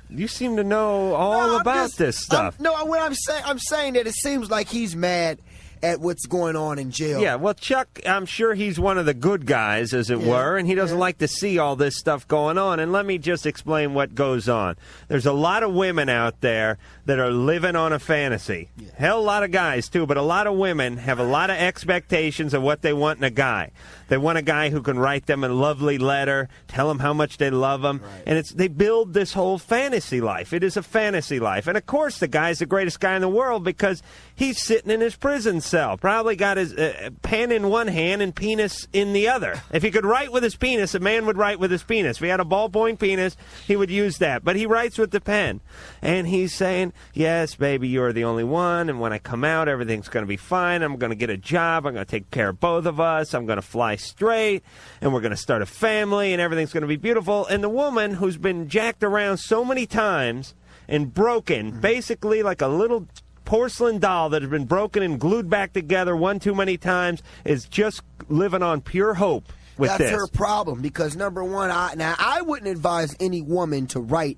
S2: You seem to know all about this stuff.
S8: I'm saying that it seems like he's mad at what's going on in jail.
S2: Yeah, well, Chuck, I'm sure he's one of the good guys, as it were, and he doesn't like to see all this stuff going on. And let me just explain what goes on. There's a lot of women out there that are living on a fantasy. Yeah. Hell, a lot of guys, too, but a lot of women have a lot of expectations of what they want in a guy. They want a guy who can write them a lovely letter, tell them how much they love them, and they build this whole fantasy life. It is a fantasy life. And, of course, the guy's the greatest guy in the world because he's sitting in his prison cell, probably got his pen in one hand and penis in the other. If he could write with his penis, a man would write with his penis. If he had a ballpoint penis, he would use that. But he writes with the pen. And he's saying, yes, baby, you're the only one, and when I come out, everything's going to be fine. I'm going to get a job. I'm going to take care of both of us. I'm going to fly straight, and we're going to start a family, and everything's going to be beautiful. And the woman who's been jacked around so many times and broken, basically like a little porcelain doll that has been broken and glued back together one too many times, is just living on pure hope with
S8: That's
S2: this.
S8: her problem because, number one, I wouldn't advise any woman to write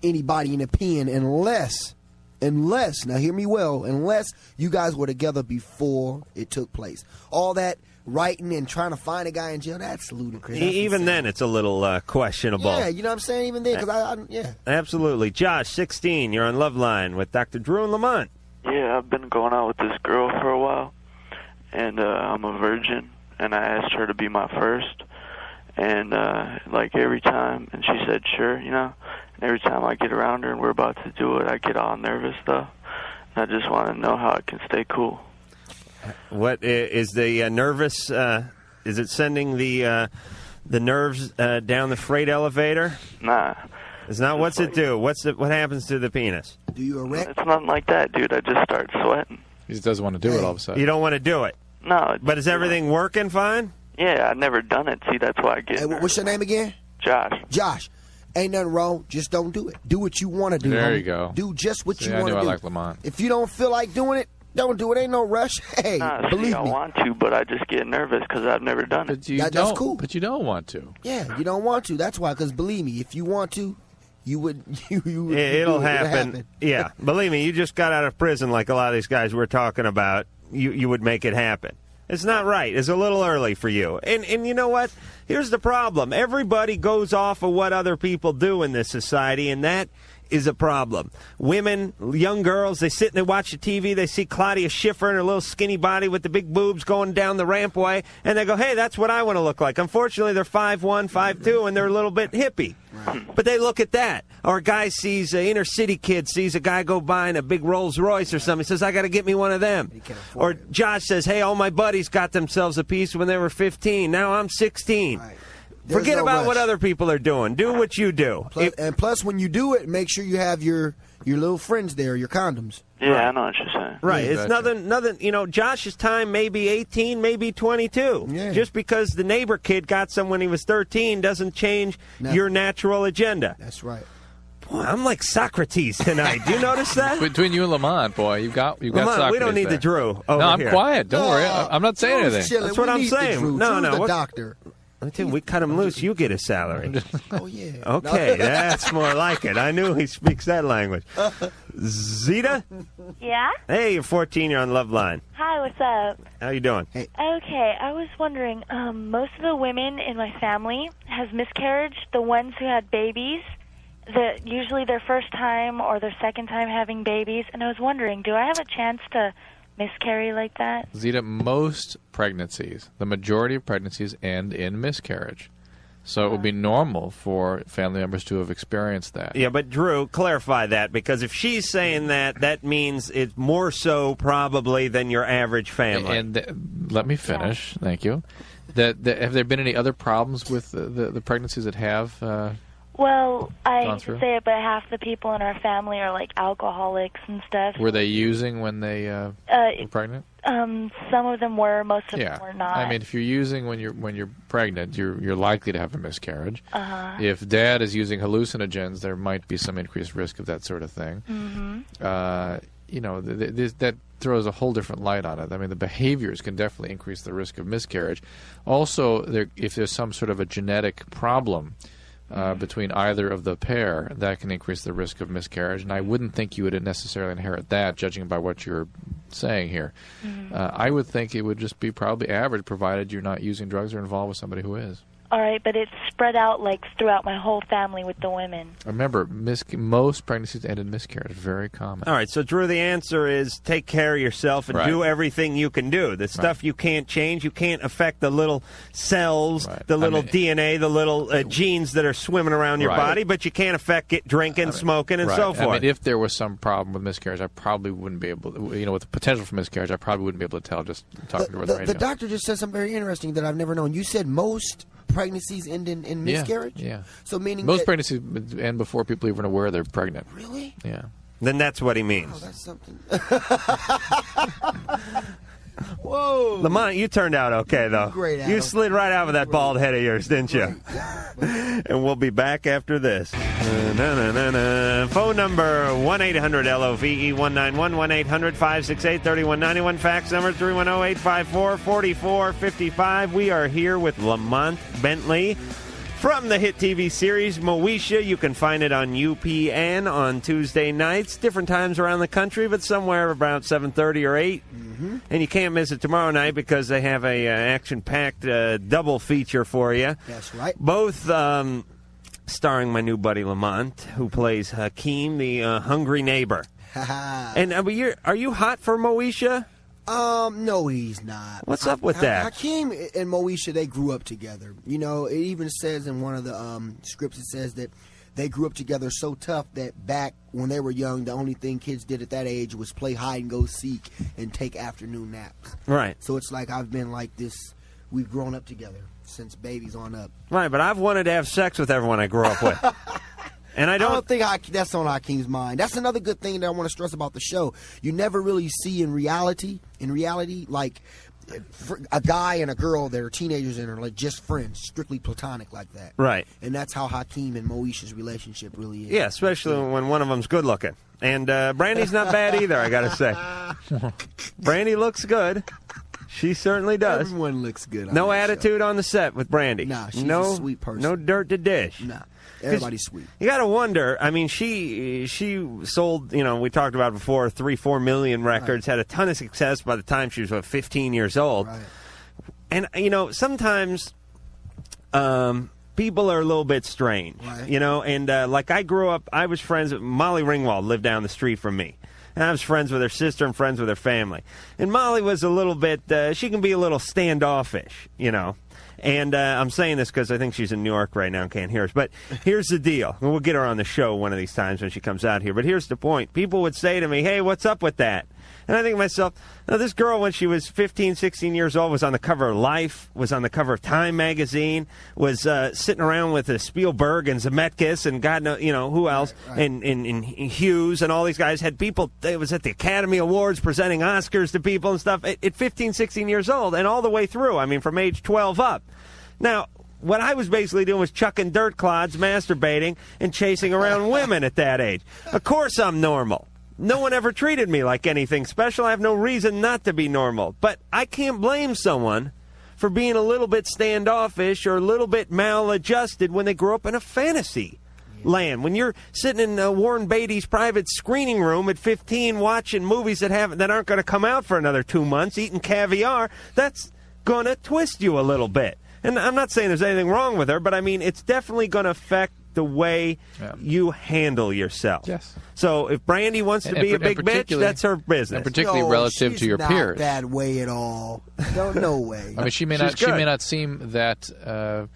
S8: anybody in a pen unless, now hear me well, unless you guys were together before it took place. All that writing and trying to find a guy in jail, that's ludicrous.
S2: Even then, it's a little questionable.
S8: Yeah, you know what I'm saying? Even then, because yeah.
S2: Absolutely. Josh, 16, you're on Loveline with Dr. Drew and Lamont.
S16: Yeah, I've been going out with this girl for a while, and I'm a virgin, and I asked her to be my first, and like every time, and she said sure, you know, and every time I get around her and we're about to do it, I get all nervous though, and I just want to know how I can stay cool.
S2: What is the nervous? Is it sending the nerves down the freight elevator?
S16: Nah.
S2: It's not. What's it do? What happens to the penis?
S8: Do you erect?
S16: It's nothing like that, dude. I just start sweating.
S3: He just doesn't want to do it all of a sudden.
S2: You don't want to do it?
S16: No.
S2: But is everything working fine?
S16: Yeah, I've never done it. See, that's why I get nervous.
S8: What's your name again?
S16: Josh.
S8: Josh. Ain't nothing wrong. Just don't do it. Do what you want to do.
S3: There
S8: homie.
S3: you go.
S8: Do just what you
S3: I
S8: want to
S3: knew
S8: do.
S3: I like Lamont.
S8: If you don't feel like doing it, don't do it. Ain't no rush. Hey, believe
S16: I
S8: me.
S16: want to, but I just get nervous because I've never done it.
S8: That's cool.
S3: But you don't want to.
S8: Yeah, you don't want to. That's why. Because believe me, if you want to, you would.
S2: It'll happen. Yeah, believe me, you just got out of prison like a lot of these guys we're talking about. You would make it happen. It's not right. It's a little early for you. And you know what? Here's the problem. Everybody goes off of what other people do in this society, and that is a problem. Women, young girls, they sit and they watch the TV. They see Claudia Schiffer and her little skinny body with the big boobs going down the rampway, and they go, hey, that's what I want to look like. Unfortunately, they're 5'1", 5'2", and they're a little bit hippie. Right. But they look at that. Or a guy sees, an inner city kid sees a guy go by in a big Rolls Royce or something. He says, I got to get me one of them. Or Josh says, hey, all my buddies got themselves a piece when they were 15. Now I'm 16. Right. Forget about what other people are doing. Do what you do.
S8: Plus, when you do it, make sure you have your little friends there, your condoms.
S16: Yeah, I know what you're saying.
S2: Right.
S16: Yeah,
S2: it's nothing, you know, Josh's time may be 18, maybe 22.
S8: Yeah.
S2: Just because the neighbor kid got some when he was 13 doesn't change your natural agenda.
S8: That's right.
S2: Boy, I'm like Socrates tonight. Do you notice that?
S3: Between you and Lamont, boy, you got
S2: Lamont,
S3: Socrates
S2: we don't need
S3: there.
S2: the Drew over
S3: No, I'm
S2: here.
S3: quiet. Don't worry. I'm not saying anything.
S8: Chilling.
S2: That's what
S8: We
S2: I'm
S8: need the
S2: saying.
S8: Drew.
S2: No,
S8: Drew's
S2: no.
S8: the doctor.
S2: Let me tell you, we cut him loose. You get a salary.
S8: Oh, yeah.
S2: Okay, that's more like it. I knew he speaks that language. Zita?
S17: Yeah?
S2: Hey, you're 14. You're on Loveline.
S17: Hi, what's up?
S2: How you doing?
S8: Hey.
S17: Okay, I was wondering, most of the women in my family has miscarriage, the ones who had babies, usually their first time or their second time having babies, and I was wondering, do I have a chance to miscarry like that?
S3: Zita, most pregnancies, the majority of pregnancies end in miscarriage. So it would be normal for family members to have experienced that.
S2: Yeah, but Drew, clarify that, because if she's saying that, that means it's more so probably than your average family.
S3: And let me finish. Thank you. Have there been any other problems with the pregnancies that have?
S17: Well, I
S3: Gone
S17: hate
S3: through?
S17: to say it, but half the people in our family are like alcoholics and stuff.
S3: Were they using when they were pregnant?
S17: Some of them were, most of
S3: Yeah.
S17: them were not.
S3: I mean, if you're using when you're pregnant, you're likely to have a miscarriage.
S17: Uh-huh.
S3: If dad is using hallucinogens, there might be some increased risk of that sort of thing.
S17: Mm-hmm.
S3: You know, that throws a whole different light on it. I mean, the behaviors can definitely increase the risk of miscarriage. Also, if there's some sort of a genetic problem between either of the pair, that can increase the risk of miscarriage. And I wouldn't think you would necessarily inherit that, judging by what you're saying here. I would think it would just be probably average, provided you're not using drugs or involved with somebody who is.
S17: All right, but it's spread out like throughout my whole family with the women.
S3: Remember, most pregnancies end in miscarriage. Very common.
S2: All right, so Drew, the answer is take care of yourself and
S3: Right.
S2: do everything you can do. The stuff you can't change, you can't affect the little cells, the little DNA, the little genes that are swimming around your
S3: Right.
S2: body, but you can't affect it drinking, smoking, and
S3: Right.
S2: so forth.
S3: I mean, if there was some problem with miscarriage, I probably wouldn't be able to, with the potential for miscarriage, I probably wouldn't be able to tell just talking to her on the radio.
S8: The doctor just said something very interesting that I've never known. You said most pregnancies end in miscarriage?
S3: Yeah.
S8: So meaning
S3: most
S8: that-
S3: pregnancies end before people even aware they're pregnant.
S8: Really?
S3: Yeah.
S2: Then that's what he means.
S8: Oh, that's something. Whoa.
S2: Lamont, you turned out okay, though.
S8: Great, Adam.
S2: You slid right out of that bald head of yours, didn't you? And we'll be back after this. Phone number 1-800-LOVE 191 1-800-568-3191. Fax number 310-854-4455. We are here with Lamont Bentley from the hit TV series Moesha. You can find it on UPN on Tuesday nights, different times around the country, but somewhere around 7:30 or 8. And you can't miss it tomorrow night because they have a action-packed double feature for you.
S8: That's right.
S2: Both starring my new buddy Lamont, who plays Hakeem, the hungry neighbor. And are you hot for Moesha?
S8: No, he's not.
S2: What's up with that?
S8: Hakeem and Moesha, they grew up together. You know, it even says in one of the scripts, it says that they grew up together so tough that back when they were young, the only thing kids did at that age was play hide and go seek and take afternoon naps.
S2: Right.
S8: So it's like I've been like this. We've grown up together since babies on up.
S2: Right, but I've wanted to have sex with everyone I grew up with. And I don't
S8: think that's on Hakeem's mind. That's another good thing that I want to stress about the show. You never really see in reality, like a guy and a girl that are teenagers and are like just friends, strictly platonic like that.
S2: Right.
S8: And that's how Hakeem and Moesha's relationship really is.
S2: Yeah, especially when one of them's good looking. And Brandy's not bad either, I got to say. Brandy looks good. She certainly does.
S8: Everyone looks good.
S2: No attitude on the set with Brandy.
S8: Nah, she's
S2: no,
S8: a sweet person.
S2: No dirt to dish.
S8: Nah, everybody's sweet.
S2: You got to wonder. I mean, she sold, we talked about before, 3-4 million records, had a ton of success by the time she was 15 years old.
S8: Right.
S2: And sometimes people are a little bit strange,
S8: Right.
S2: And like I grew up, I was friends with Molly Ringwald, lived down the street from me. And I was friends with her sister and friends with her family. And Molly was a little bit, she can be a little standoffish, And I'm saying this because I think she's in New York right now and can't hear us. But here's the deal. And we'll get her on the show one of these times when she comes out here. But here's the point. People would say to me, hey, what's up with that? And I think to myself, now this girl, when she was 15, 16 years old, was on the cover of Life, was on the cover of Time magazine, was sitting around with Spielberg and Zemeckis and God knows, who else,
S8: Right.
S2: And Hughes and all these guys had people. It was at the Academy Awards presenting Oscars to people and stuff at 15, 16 years old and all the way through. I mean, from age 12 up. Now, what I was basically doing was chucking dirt clods, masturbating, and chasing around women at that age. Of course I'm normal. No one ever treated me like anything special. I have no reason not to be normal. But I can't blame someone for being a little bit standoffish or a little bit maladjusted when they grew up in a fantasy land. When you're sitting in Warren Beatty's private screening room at 15 watching movies that aren't going to come out for another 2 months, eating caviar, that's going to twist you a little bit. And I'm not saying there's anything wrong with her, but I mean, it's definitely going to affect the way you handle yourself.
S3: Yes.
S2: So if Brandy wants to be a big bitch, that's her business.
S3: And particularly relative to your peers.
S8: She's not that way at all. No way.
S3: I mean, she may not seem that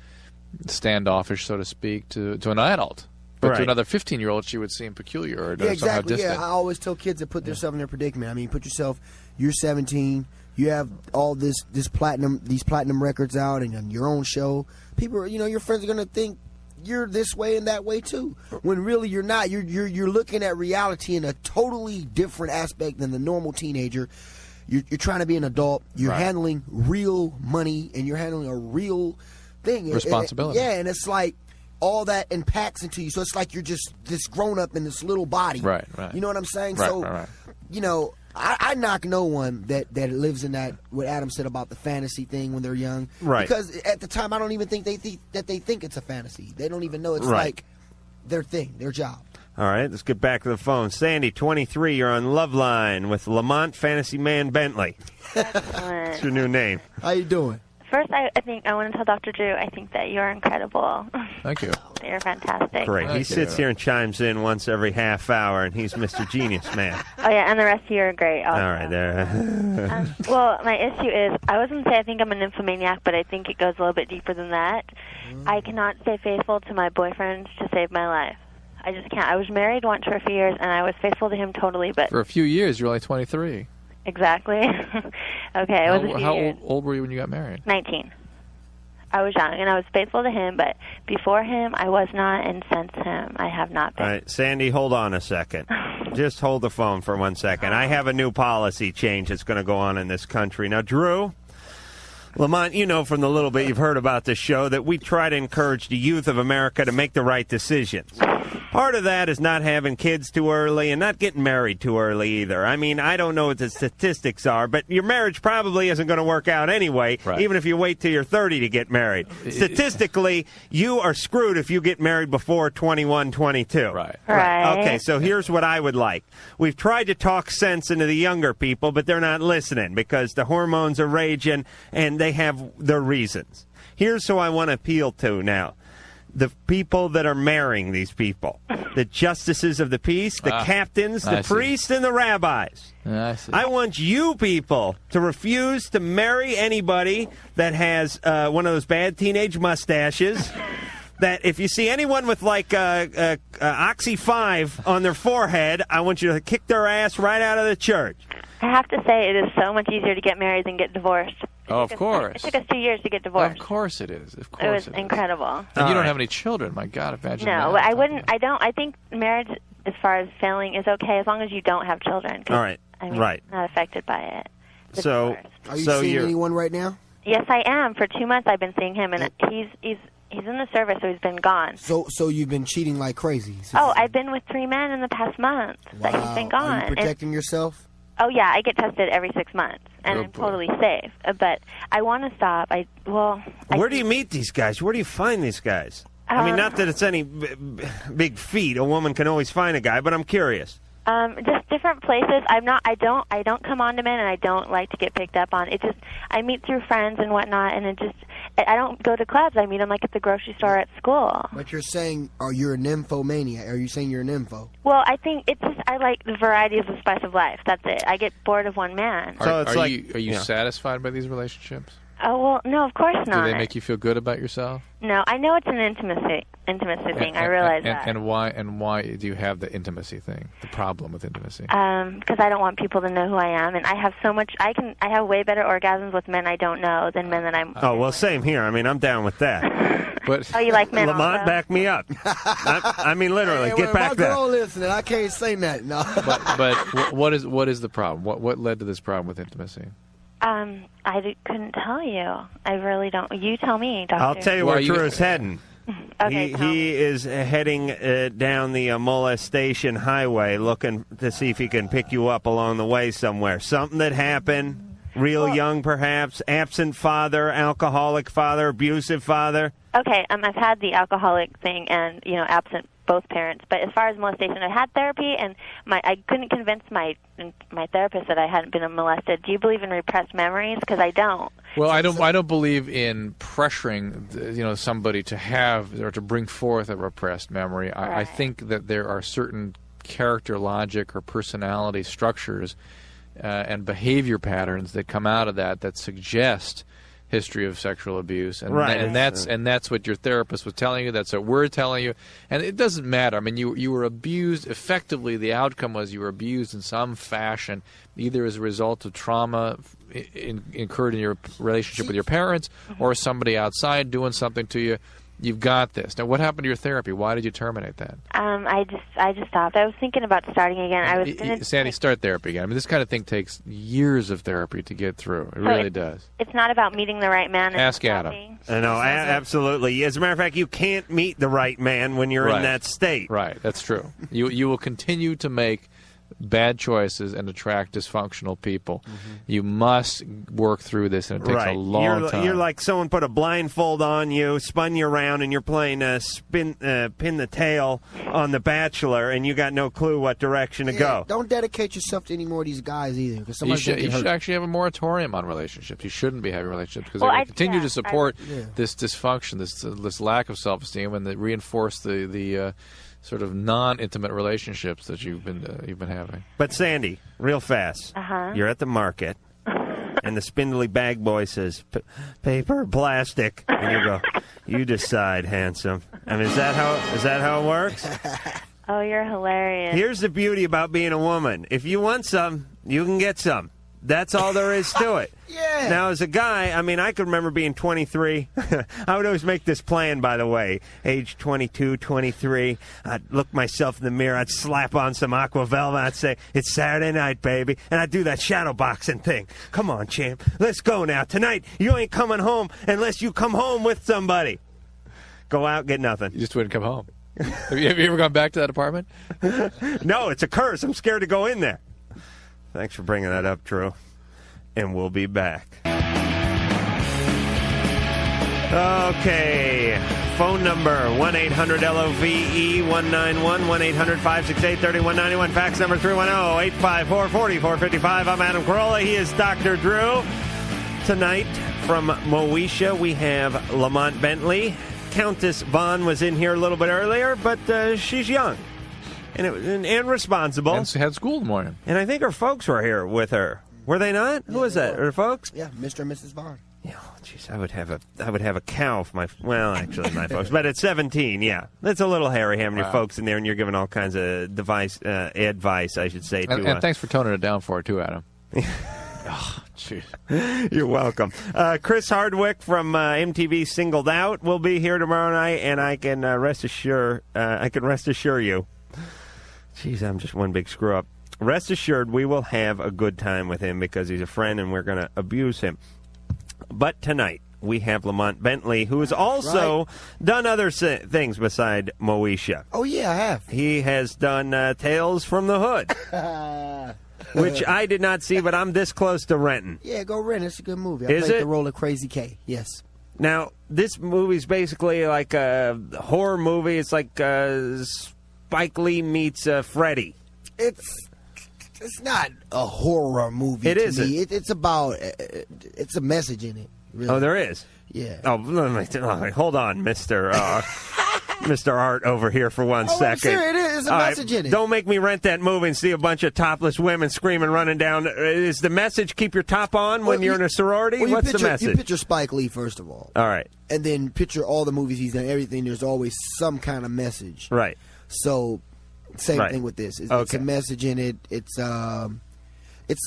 S3: standoffish, so to speak, to an adult. But to another 15-year-old, she would seem peculiar or somehow
S8: exactly.
S3: distant.
S8: Yeah, I always tell kids to put themselves in their predicament. I mean, put yourself. You're 17. You have all these platinum records out, and on your own show. People, your friends are gonna think you're this way and that way too. When really you're not. You're looking at reality in a totally different aspect than the normal teenager. You're trying to be an adult. You're handling real money, and you're handling a real thing.
S3: Responsibility.
S8: And it's like all that impacts into you. So it's like you're just this grown up in this little body.
S3: Right.
S8: You know what I'm saying?
S3: Right.
S8: I knock no one that lives in that, what Adam said about the fantasy thing when they're young.
S2: Right.
S8: Because at the time, I don't even think they think it's a fantasy. They don't even know it's like their thing, their job.
S2: All right, let's get back to the phone. Sandy, 23, you're on Loveline with Lamont, Fantasy Man Bentley. That's your new name.
S8: How you doing?
S17: First, I think I want to tell Dr. Drew, I think that you're incredible.
S3: Thank you.
S17: You're fantastic.
S2: Great. He sits here and chimes in once every half hour, and he's Mr. Genius Man.
S17: Oh, yeah, and the rest of you are great. Also.
S2: All right, there.
S17: Well, my issue is, I was going to say I think I'm a nymphomaniac, but I think it goes a little bit deeper than that. I cannot stay faithful to my boyfriend to save my life. I just can't. I was married once for a few years, and I was faithful to him totally, but...
S3: For a few years, you're only 23.
S17: Exactly. Okay, it was a few years.
S3: How old were you when you got married?
S17: 19. I was young, and I was faithful to him, but before him, I was not, and since him, I have not been.
S2: All right, Sandy, hold on a second. Just hold the phone for 1 second. I have a new policy change that's going to go on in this country. Now, Drew, Lamont, you know from the little bit you've heard about this show that we try to encourage the youth of America to make the right decisions. Part of that is not having kids too early and not getting married too early either. I mean, I don't know what the statistics are, but your marriage probably isn't going to work out anyway, even if you wait till you're 30 to get married. Statistically, you are screwed if you get married before 21, 22.
S3: Right.
S2: Okay, so here's what I would like. We've tried to talk sense into the younger people, but they're not listening because the hormones are raging and they have their reasons. Here's who I want to appeal to now. The people that are marrying these people. The justices of the peace, the captains, the priests, and the rabbis. I want you people to refuse to marry anybody that has one of those bad teenage mustaches. That if you see anyone with like Oxy 5 on their forehead, I want you to kick their ass right out of the church.
S17: I have to say, it is so much easier to get married than get divorced.
S3: Of course.
S17: It took us 2 years to get divorced.
S3: Of course it is. Of course
S17: it was incredible.
S3: And you don't have any children. My God, imagine that.
S17: No, I wouldn't. I don't. I think marriage, as far as failing, is okay as long as you don't have children.
S2: All right.
S17: I'm not affected by it.
S2: So,
S8: are you seeing anyone right now?
S17: Yes, I am. For 2 months, I've been seeing him, and he's in the service, so he's been gone.
S8: So you've been cheating like crazy?
S17: I've been with 3 men in the past month that he's been gone.
S8: Are you protecting yourself?
S17: Oh, yeah, I get tested every 6 months, and I'm totally safe. But I want to stop.
S2: Where do you meet these guys? Where do you find these guys? I mean, not that it's any big feat. A woman can always find a guy, but I'm curious.
S17: Just different places. I don't come on to men, and I don't like to get picked up on. It just, I meet through friends and whatnot, and I don't go to clubs. I meet them like at the grocery store or at school.
S8: But you're saying, you're a nymphomaniac. Are you saying you're a nympho?
S17: Well, I think it's just, I like the variety of the spice of life. That's it. I get bored of one man.
S3: Are you satisfied by these relationships?
S17: Oh, well, no, of course not.
S3: Do they make you feel good about yourself?
S17: No, I know it's an intimacy thing. I realize that.
S3: And why do you have the intimacy thing? The problem with intimacy?
S17: Because I don't want people to know who I am, and I have so much. I have way better orgasms with men I don't know than men that I'm.
S2: Oh well, same here. I mean, I'm down with that.
S3: But
S17: you like men?
S2: Lamont,
S17: also?
S2: back me up. I mean, literally, get back
S8: there.
S2: there.
S8: My girl listening, I can't say that. No.
S3: But what is the problem? What led to this problem with intimacy?
S6: Couldn't tell you. I really don't. You tell me, Doctor.
S2: I'll tell you where Drew is heading.
S6: Okay,
S2: he is heading down the molestation highway, looking to see if he can pick you up along the way somewhere. Something that happened, real young perhaps, absent father, alcoholic father, abusive father.
S6: Okay, I've had the alcoholic thing and, absent both parents. But as far as molestation, I had therapy, and I couldn't convince my therapist that I hadn't been molested. Do you believe in repressed memories? Because I don't.
S3: Well, I don't believe in pressuring, somebody to have or to bring forth a repressed memory.
S6: Right.
S3: I think that there are certain character logic or personality structures and behavior patterns that come out of that suggest history of sexual abuse, and that's what your therapist was telling you. That's what we're telling you, and it doesn't matter. I mean, you were abused. Effectively, the outcome was you were abused in some fashion, either as a result of trauma incurred in your relationship with your parents, or somebody outside doing something to you. You've got this. Now, what happened to your therapy? Why did you terminate that?
S6: I just stopped. I was thinking about starting again. I was gonna
S3: Sandy, start therapy again. I mean, this kind of thing takes years of therapy to get through. It really does.
S6: It's not about meeting the right man.
S3: Ask Adam.
S2: No, absolutely. As a matter of fact, you can't meet the right man when you're in that state.
S3: Right, that's true. You will continue to make bad choices and attract dysfunctional people. You must work through this, and it takes a long time.
S2: You're like someone put a blindfold on you, spun you around, and you're playing pin the tail on The Bachelor, and you got no clue what direction to go.
S8: Don't dedicate yourself to any more of these guys either, because
S3: You should actually have a moratorium on relationships. You shouldn't be having relationships because they're going to continue to support this dysfunction, this lack of self-esteem, and they reinforce the sort of non-intimate relationships that you've been having.
S2: But Sandy, real fast, you're at the market, and the spindly bag boy says, "Paper, plastic," and you go, "You decide, handsome." I mean, is that how it works?
S6: Oh, you're hilarious.
S2: Here's the beauty about being a woman: if you want some, you can get some. That's all there is to it.
S8: Yeah.
S2: Now, as a guy, I mean, I could remember being 23. I would always make this plan, by the way. Age 22, 23. I'd look myself in the mirror. I'd slap on some Aqua Velva. I'd say, "It's Saturday night, baby." And I'd do that shadow boxing thing. "Come on, champ. Let's go now. Tonight, you ain't coming home unless you come home with somebody." Go out, get nothing.
S3: You just wouldn't come home. Have you ever gone back to that apartment?
S2: No, it's a curse. I'm scared to go in there. Thanks for bringing that up, Drew. And we'll be back. Okay. Phone number 1-800-LOVE 191 1-800-568-3191. Fax number 310-854-4455. I'm Adam Carolla. He is Dr. Drew. Tonight from Moesha, we have Lamont Bentley. Countess Vaughn was in here a little bit earlier, but she's young. And responsible.
S3: And had school in the morning.
S2: And I think her folks were here with her. Were they not? Who was that? Her folks?
S8: Yeah, Mr. and Mrs. Vaughn.
S2: Yeah, jeez, I would have a cow for my my folks. But at 17, yeah, that's a little hairy having your folks in there, and you're giving all kinds of advice, I should say.
S3: And thanks for toning it down for it too, Adam. Oh, jeez.
S2: You're welcome. Chris Hardwick from MTV Singled Out will be here tomorrow night, and I can rest assure you. Jeez, I'm just one big screw up. Rest assured, we will have a good time with him because he's a friend and we're going to abuse him. But tonight, we have Lamont Bentley, who has also done other things beside Moesha.
S8: Oh, yeah, I have.
S2: He has done Tales from the Hood, which I did not see, but I'm this close to renting.
S8: Yeah, go rent. It's a good movie. I
S2: Is
S8: played
S2: it?
S8: the role of Crazy K, yes.
S2: Now, this movie's basically like a horror movie. It's like Spike Lee meets Freddy.
S8: It's not a horror movie.
S2: It
S8: to
S2: isn't.
S8: me. It's about it's a message in it. Really.
S2: Oh, there is?
S8: Yeah.
S2: Oh, hold on, Mr. Mr. Art over here for 1 second.
S8: I'm serious. It is. There's a message in it.
S2: Don't make me rent that movie and see a bunch of topless women screaming, running down. Is the message keep your top on when you're in a sorority?
S8: Well,
S2: What's the message?
S8: You picture Spike Lee, first of all.
S2: All right.
S8: And then picture all the movies he's done, everything. There's always some kind of message.
S2: Right.
S8: So, same thing with this. It's a message in it. It's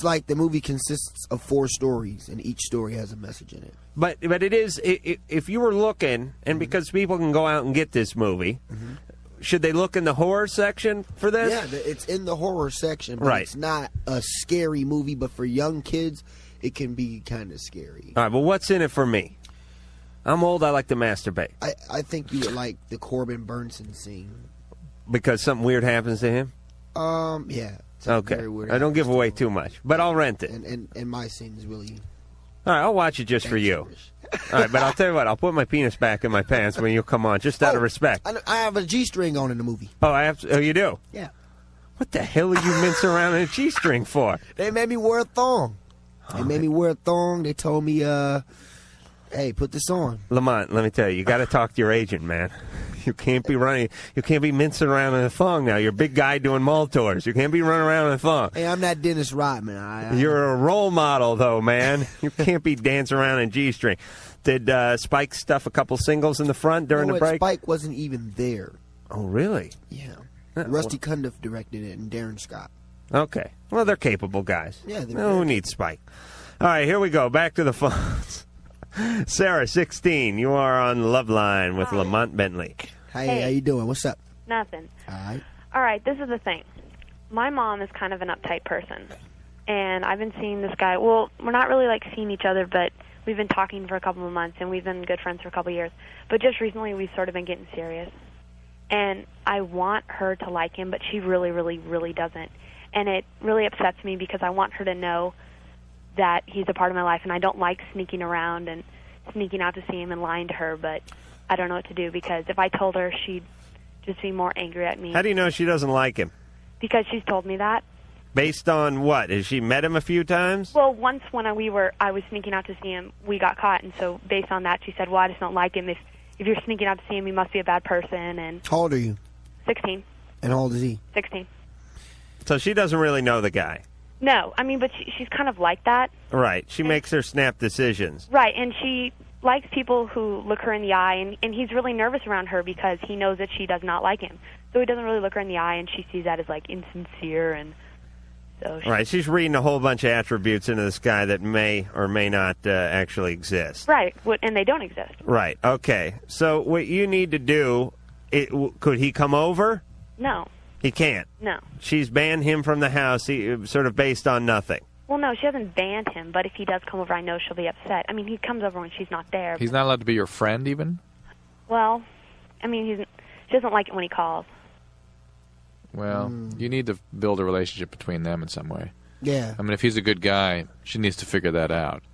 S8: like the movie consists of 4 stories, and each story has a message in it.
S2: But it is, if you were looking, and because people can go out and get this movie, should they look in the horror section for this?
S8: Yeah, it's in the horror section, but it's not a scary movie. But for young kids, it can be kind of scary.
S2: All right, but what's in it for me? I'm old. I like to masturbate.
S8: I think you would like the Corbin Burnson scene.
S2: Because something weird happens to him?
S8: Yeah.
S2: Okay.
S8: Very weird
S2: I don't give away too much, but I'll rent it.
S8: And my scene is really...
S2: All right, I'll watch it just for you. All right, but I'll tell you what, I'll put my penis back in my pants when you come on, just out of respect.
S8: I have a G-string on in the movie.
S2: Oh, I have to, oh, you do?
S8: Yeah.
S2: What the hell are you mincing around in a G-string for?
S8: They made me wear a thong. They told me, hey, put this on.
S2: Lamont, let me tell you got to talk to your agent, man. You can't be running. You can't be mincing around in a thong now. You're a big guy doing mall tours. You can't be running around in a thong.
S8: Hey, I'm not Dennis Rodman.
S2: You're a role model, though, man. You can't be dancing around in G-string. Did Spike stuff a couple singles in the front during the break?
S8: Spike wasn't even there.
S2: Oh, really?
S8: Yeah. Rusty Cundiff directed it, and Darren Scott.
S2: Okay. Well, they're capable guys.
S8: Yeah, they're
S2: who needs Spike? All right, here we go. Back to the phones. Sarah, 16. You are on Loveline with Lamont Bentley.
S8: Hey, how you doing? What's up?
S18: Nothing.
S8: All
S18: right, this is the thing. My mom is kind of an uptight person, and I've been seeing this guy. Well, we're not really, like, seeing each other, but we've been talking for a couple of months, and we've been good friends for a couple of years. But just recently, we've sort of been getting serious. And I want her to like him, but she really, really, really doesn't. And it really upsets me because I want her to know that he's a part of my life, and I don't like sneaking around and sneaking out to see him and lying to her, but I don't know what to do because if I told her, she'd just be more angry at me.
S2: How do you know she doesn't like him?
S18: Because she's told me that.
S2: Based on what? Has she met him a few times?
S18: Well, once when I was sneaking out to see him, we got caught, and so based on that, she said, well, I just don't like him. If you're sneaking out to see him, you must be a bad person. And
S8: How old are you?
S18: 16.
S8: And how old is he?
S18: 16.
S2: So she doesn't really know the guy.
S18: No, I mean, but she's kind of like that.
S2: Right. She makes her snap decisions.
S18: Right, and she likes people who look her in the eye, and he's really nervous around her because he knows that she does not like him. So he doesn't really look her in the eye, and she sees that as, like, insincere, and so...
S2: Right, she's reading a whole bunch of attributes into this guy that may or may not actually exist.
S18: Right, and they don't exist.
S2: Right, okay. So what you need to do, could he come over?
S18: No.
S2: He can't?
S18: No.
S2: She's banned him from the house, sort of based on nothing.
S18: Well, no, she hasn't banned him, but if he does come over, I know she'll be upset. I mean, he comes over when she's not there.
S3: He's not allowed to be your friend, even?
S18: Well, I mean, she doesn't like it when he calls.
S3: Well, you need to build a relationship between them in some way.
S8: Yeah.
S3: I mean, if he's a good guy, she needs to figure that out.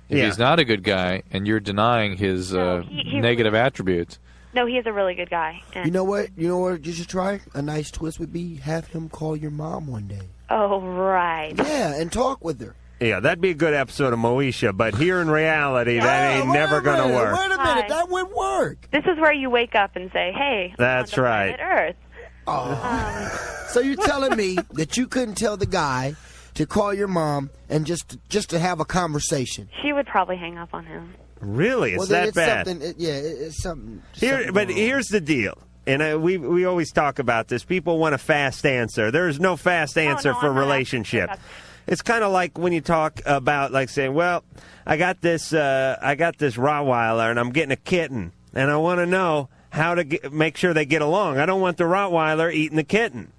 S3: If he's not a good guy and you're denying his negative attributes...
S18: No, he is a really good guy. And
S8: You know what you should try? A nice twist would be have him call your mom one day.
S18: Oh, right.
S8: Yeah, and talk with her.
S2: Yeah, that'd be a good episode of Moesha, but here in reality, that ain't never going to work.
S8: Wait a minute, that would work.
S18: This is where you wake up and say, hey,
S2: That's
S18: I'm on the
S2: right.
S18: planet Earth.
S8: So you're telling me that you couldn't tell the guy to call your mom and just to have a conversation?
S18: She would probably hang up on him.
S2: Really? It's that bad?
S8: It's something.
S2: But here's the deal. And we always talk about this. People want a fast answer. There is no fast answer for a relationship. It's kind of like when you talk about, like, saying, well, I got this Rottweiler, and I'm getting a kitten, and I want to know how to make sure they get along. I don't want the Rottweiler eating the kitten.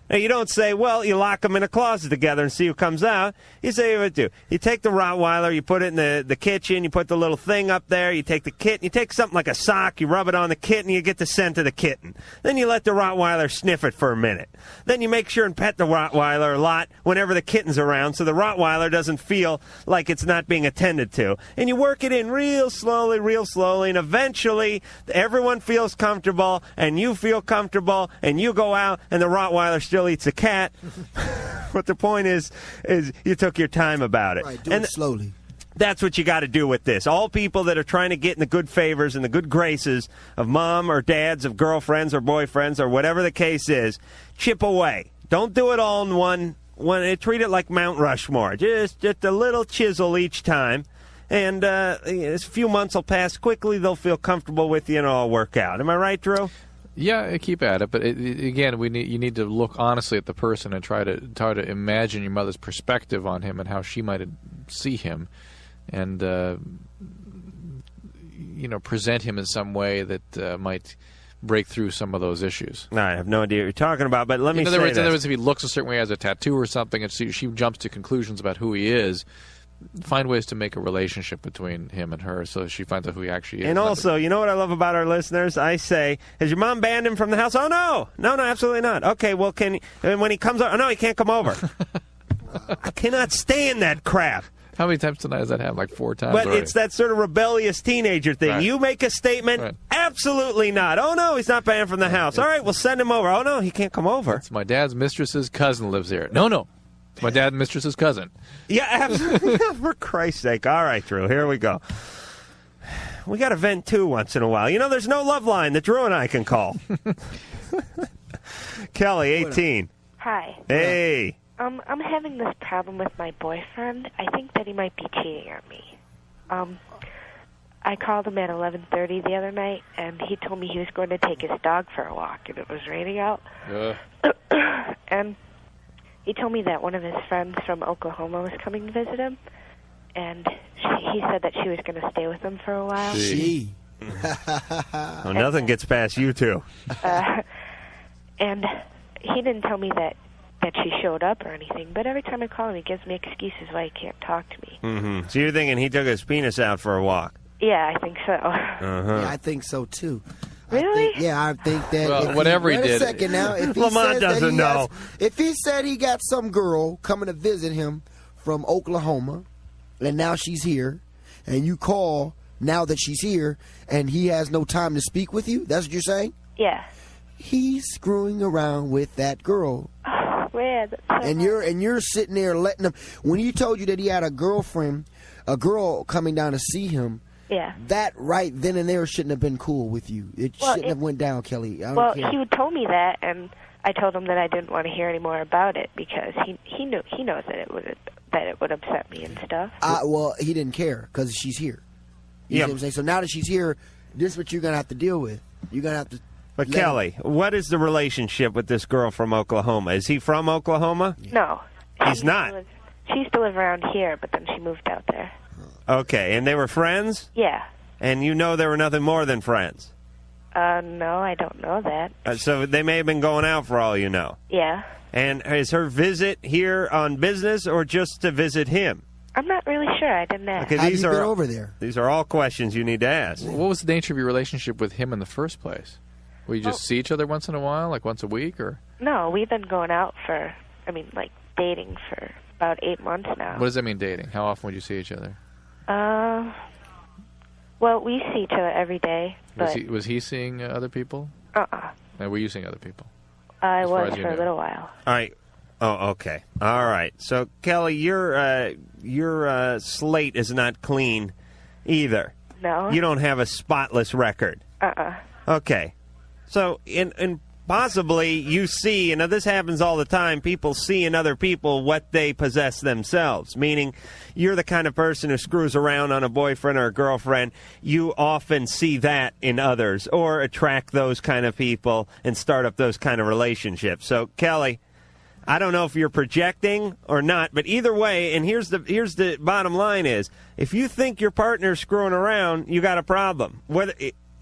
S2: Now, you don't say, well, you lock them in a closet together and see who comes out. You say what to do. You take the Rottweiler, you put it in the kitchen, you put the little thing up there, you take the kitten, you take something like a sock, you rub it on the kitten, you get the scent of the kitten. Then you let the Rottweiler sniff it for a minute. Then you make sure and pet the Rottweiler a lot whenever the kitten's around so the Rottweiler doesn't feel like it's not being attended to. And you work it in real slowly, and eventually everyone feels comfortable, and you feel comfortable, and you go out, and the Rottweiler still eats a cat. But the point is you took your time about it.
S8: Right, do it slowly.
S2: That's what you got to do with this. All people that are trying to get in the good favors and the good graces of mom or dads, of girlfriends or boyfriends or whatever the case is, chip away. Don't do it all in one. Treat it like Mount Rushmore. Just a little chisel each time. And a few months will pass quickly. They'll feel comfortable with you and it'll all work out. Am I right, Drew?
S3: Yeah, keep at it. But again, you need to look honestly at the person and try to imagine your mother's perspective on him and how she might see him, and present him in some way that might break through some of those issues.
S2: I have no idea what you're talking about, but let me say this.
S3: In other words, if he looks a certain way, has a tattoo or something, and she jumps to conclusions about who he is, find ways to make a relationship between him and her so she finds out who he actually is.
S2: And also, you know what I love about our listeners? I say, has your mom banned him from the house? Oh, no. No, absolutely not. Okay, well, when he comes over, oh, no, he can't come over. I cannot stand that crap.
S3: How many times tonight has that happened? Like 4 times
S2: But
S3: already.
S2: it's that sort of rebellious teenager thing.
S3: Right.
S2: You make a statement,
S3: Right.
S2: absolutely not. Oh, no, he's not banned from the house. All right, we'll send him over. Oh, no, he can't come over.
S3: It's my dad's mistress's cousin lives here. No. It's my dad's mistress's cousin.
S2: Yeah, absolutely. For Christ's sake. All right, Drew, here we go. We got to vent, too, once in a while. You know, there's no love line that Drew and I can call. Kelly, 18.
S19: Hi.
S2: Hey.
S19: I'm having this problem with my boyfriend. I think that he might be cheating on me. I called him at 11:30 the other night, and he told me he was going to take his dog for a walk, and it was raining out. And he told me that one of his friends from Oklahoma was coming to visit him, and he said that she was going to stay with him for a while.
S2: Well, nothing gets past you two.
S19: And he didn't tell me that she showed up or anything, but every time I call him, he gives me excuses why he can't talk to me.
S2: Mm-hmm. So you're thinking he took his penis out for a walk?
S19: Yeah, I think so.
S8: Yeah, I think so, too.
S19: Really?
S8: I think that.
S3: Well, whatever he
S8: wait
S3: did.
S8: a second now. If he
S2: Lamont
S8: says that
S2: doesn't know.
S8: If he said he got some girl coming to visit him from Oklahoma, and now she's here, and you call now that she's here, and he has no time to speak with you, that's what you're saying?
S19: Yeah.
S8: He's screwing around with that girl.
S19: Man, that's so
S8: And you're sitting there letting him. When he told you that he had a girlfriend, a girl coming down to see him,
S19: yeah.
S8: that right then and there shouldn't have been cool with you. It shouldn't have went down, Kelly. I don't care.
S19: He told me that, and I told him that I didn't want to hear any more about it because he knows that it would upset me and stuff.
S8: Well, he didn't care because she's here. You see what I'm saying? So now that she's here, this is what you're gonna have to deal with. You're gonna have to.
S2: But Kelly, what is the relationship with this girl from Oklahoma? Is he from Oklahoma?
S19: No.
S2: He's not.
S19: She used to live around here, but then she moved out there.
S2: Okay, and they were friends?
S19: Yeah.
S2: And you know they were nothing more than friends?
S19: No, I don't know that.
S2: So they may have been going out for all you know.
S19: Yeah.
S2: And is her visit here on business or just to visit him?
S19: I'm not really sure. I didn't ask.
S2: Okay, these are
S8: over there?
S2: These are all questions you need to ask.
S3: What was the nature of your relationship with him in the first place? Will you just see each other once in a while, like once a week, or?
S19: No, we've been going out for, dating for about 8 months now.
S3: What does that mean, dating? How often would you see each other?
S19: Well, we see each other every day. But
S3: Was he seeing other people? And were you seeing other people?
S19: I
S3: As far
S19: was
S3: as you
S19: for a
S3: know.
S19: little while.
S2: All right. Oh, okay. All right. So, Kelly, your slate is not clean either.
S19: No.
S2: You don't have a spotless record. Okay. So, in possibly you see, and this happens all the time, people see in other people what they possess themselves, meaning you're the kind of person who screws around on a boyfriend or a girlfriend. You often see that in others or attract those kind of people and start up those kind of relationships. So, Kelly, I don't know if you're projecting or not, but either way, and here's the bottom line is, if you think your partner's screwing around, you got a problem.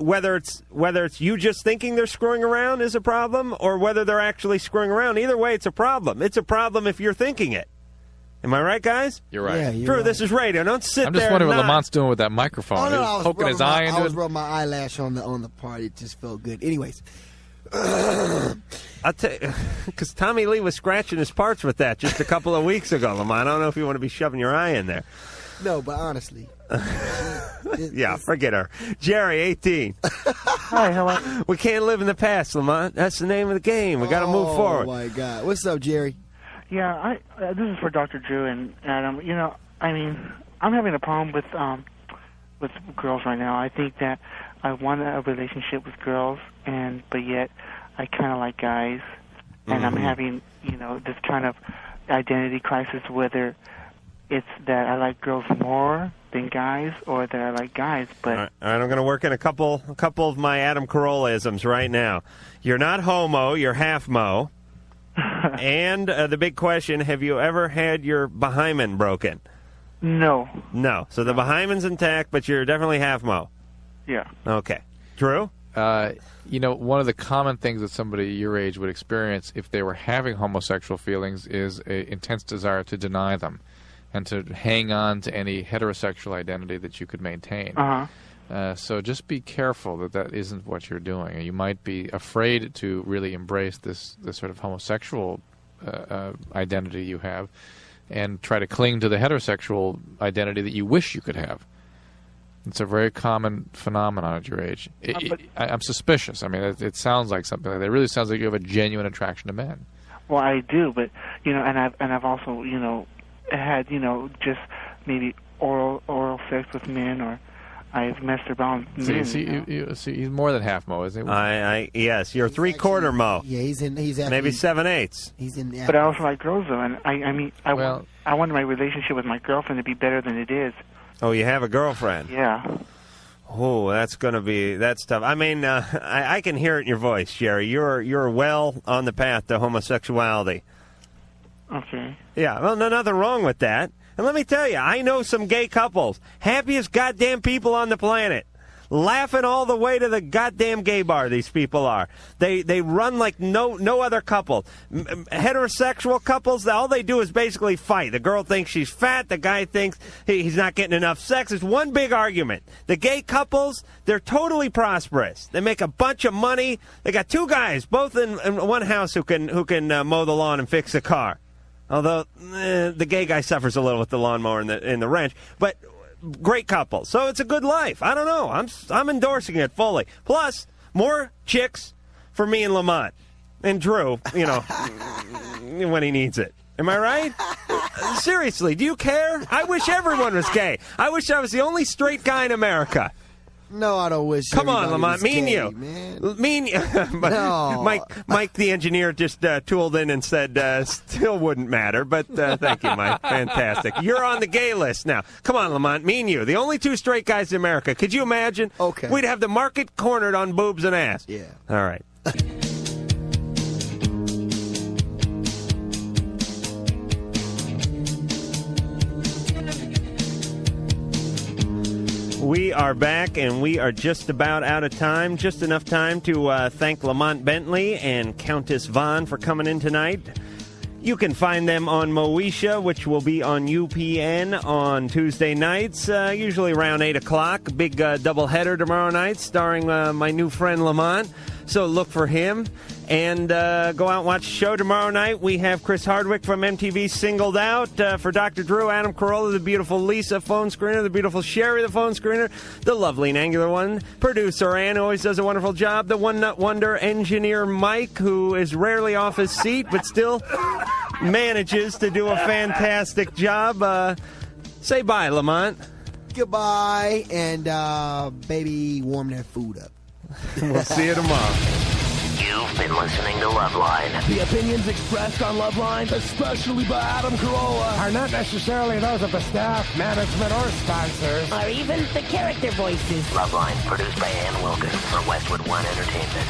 S2: Whether it's you just thinking they're screwing around is a problem, or whether they're actually screwing around, either way, it's a problem. It's a problem if you're thinking it. Am I right, guys?
S3: You're right. Yeah,
S2: Drew, this is radio. Don't sit there.
S3: I'm just wondering
S2: and
S3: what
S2: nod.
S3: Lamont's doing with that microphone.
S8: Oh, no,
S3: He
S8: I
S3: was
S8: was
S3: poking his eye into
S8: I was
S3: it.
S8: rubbing my eyelash on the part. It just felt good. Anyways.
S2: I'll tell you, because Tommy Lee was scratching his parts with that just a couple of weeks ago, Lamont. I don't know if you want to be shoving your eye in there.
S8: No, but honestly.
S2: Yeah, forget her. Jerry, 18.
S20: Hi, hello.
S2: We can't live in the past, Lamont. That's the name of the game. We got to move forward.
S8: Oh, my God. What's up, Jerry?
S20: Yeah, this is for Dr. Drew and Adam. I'm having a problem with girls right now. I think that I want a relationship with girls, but yet I kind of like guys, and I'm having this kind of identity crisis, whether it's that I like girls more than guys, or that I like guys. But
S2: All right, I'm going to work in a couple of my Adam Carolla-isms right now. You're not homo. You're half-mo. And the big question, have you ever had your behymen broken?
S20: No.
S2: No. So the behymen's intact, but you're definitely half-mo.
S20: Yeah.
S2: Okay. Drew?
S3: One of the common things that somebody your age would experience if they were having homosexual feelings is an intense desire to deny them. and to hang on to any heterosexual identity that you could maintain. So just be careful that isn't what you're doing. You might be afraid to really embrace this sort of homosexual identity you have, and try to cling to the heterosexual identity that you wish you could have. It's a very common phenomenon at your age. I'm suspicious. I mean, it sounds like something like that. It really sounds like you have a genuine attraction to men.
S20: Well, I do, but and I've also had just maybe oral sex with men, or I've messed around with men.
S3: See, he's more than half Mo, isn't he?
S2: Yes, you're three-quarter Mo.
S8: Yeah, he's
S2: maybe 7/8.
S8: He's in.
S20: But I also like girls though, and I want my relationship with my girlfriend to be better than it is.
S2: Oh, you have a girlfriend?
S20: Yeah.
S2: Oh, that's tough. I mean, I can hear it in your voice, Jerry. You're well on the path to homosexuality.
S20: Okay.
S2: Yeah, well, nothing wrong with that. And let me tell you, I know some gay couples, happiest goddamn people on the planet, laughing all the way to the goddamn gay bar. These people are. They run like no other couple. Heterosexual couples, all they do is basically fight. The girl thinks she's fat. The guy thinks he's not getting enough sex. It's one big argument. The gay couples, they're totally prosperous. They make a bunch of money. They got two guys, both in one house, who can mow the lawn and fix the car. Although the gay guy suffers a little with the lawnmower and the wrench, but great couple. So it's a good life. I don't know. I'm endorsing it fully. Plus, more chicks for me and Lamont and Drew. When he needs it. Am I right? Seriously, do you care? I wish everyone was gay. I wish I was the only straight guy in America.
S8: No, I don't wish.
S2: Come on, Lamont. Me and you. But
S8: No.
S2: Mike, the engineer, just tooled in and said still wouldn't matter. But thank you, Mike. Fantastic. You're on the gay list now. Come on, Lamont. Me and you, the only two straight guys in America. Could you imagine?
S8: Okay.
S2: We'd have the market cornered on boobs and ass.
S8: Yeah.
S2: All right. We are back, and we are just about out of time. Just enough time to thank Lamont Bentley and Countess Vaughn for coming in tonight. You can find them on Moesha, which will be on UPN on Tuesday nights, usually around 8 o'clock. Big doubleheader tomorrow night starring my new friend Lamont. So look for him. And go out and watch the show tomorrow night. We have Chris Hardwick from MTV Singled Out. For Dr. Drew, Adam Carolla, the beautiful Lisa phone screener, the beautiful Sherry, the phone screener, the lovely and angular one, producer Ann, who always does a wonderful job, the one-nut wonder engineer Mike, who is rarely off his seat, but still manages to do a fantastic job. Say bye, Lamont.
S8: Goodbye, and baby, warm that food up.
S2: We'll see you tomorrow.
S1: You've been listening to Loveline.
S21: The opinions expressed on Loveline, especially by Adam Carolla,
S22: are not necessarily those of the staff, management, or sponsors.
S1: Or even the character voices. Loveline, produced by Ann Wilkins for Westwood One Entertainment.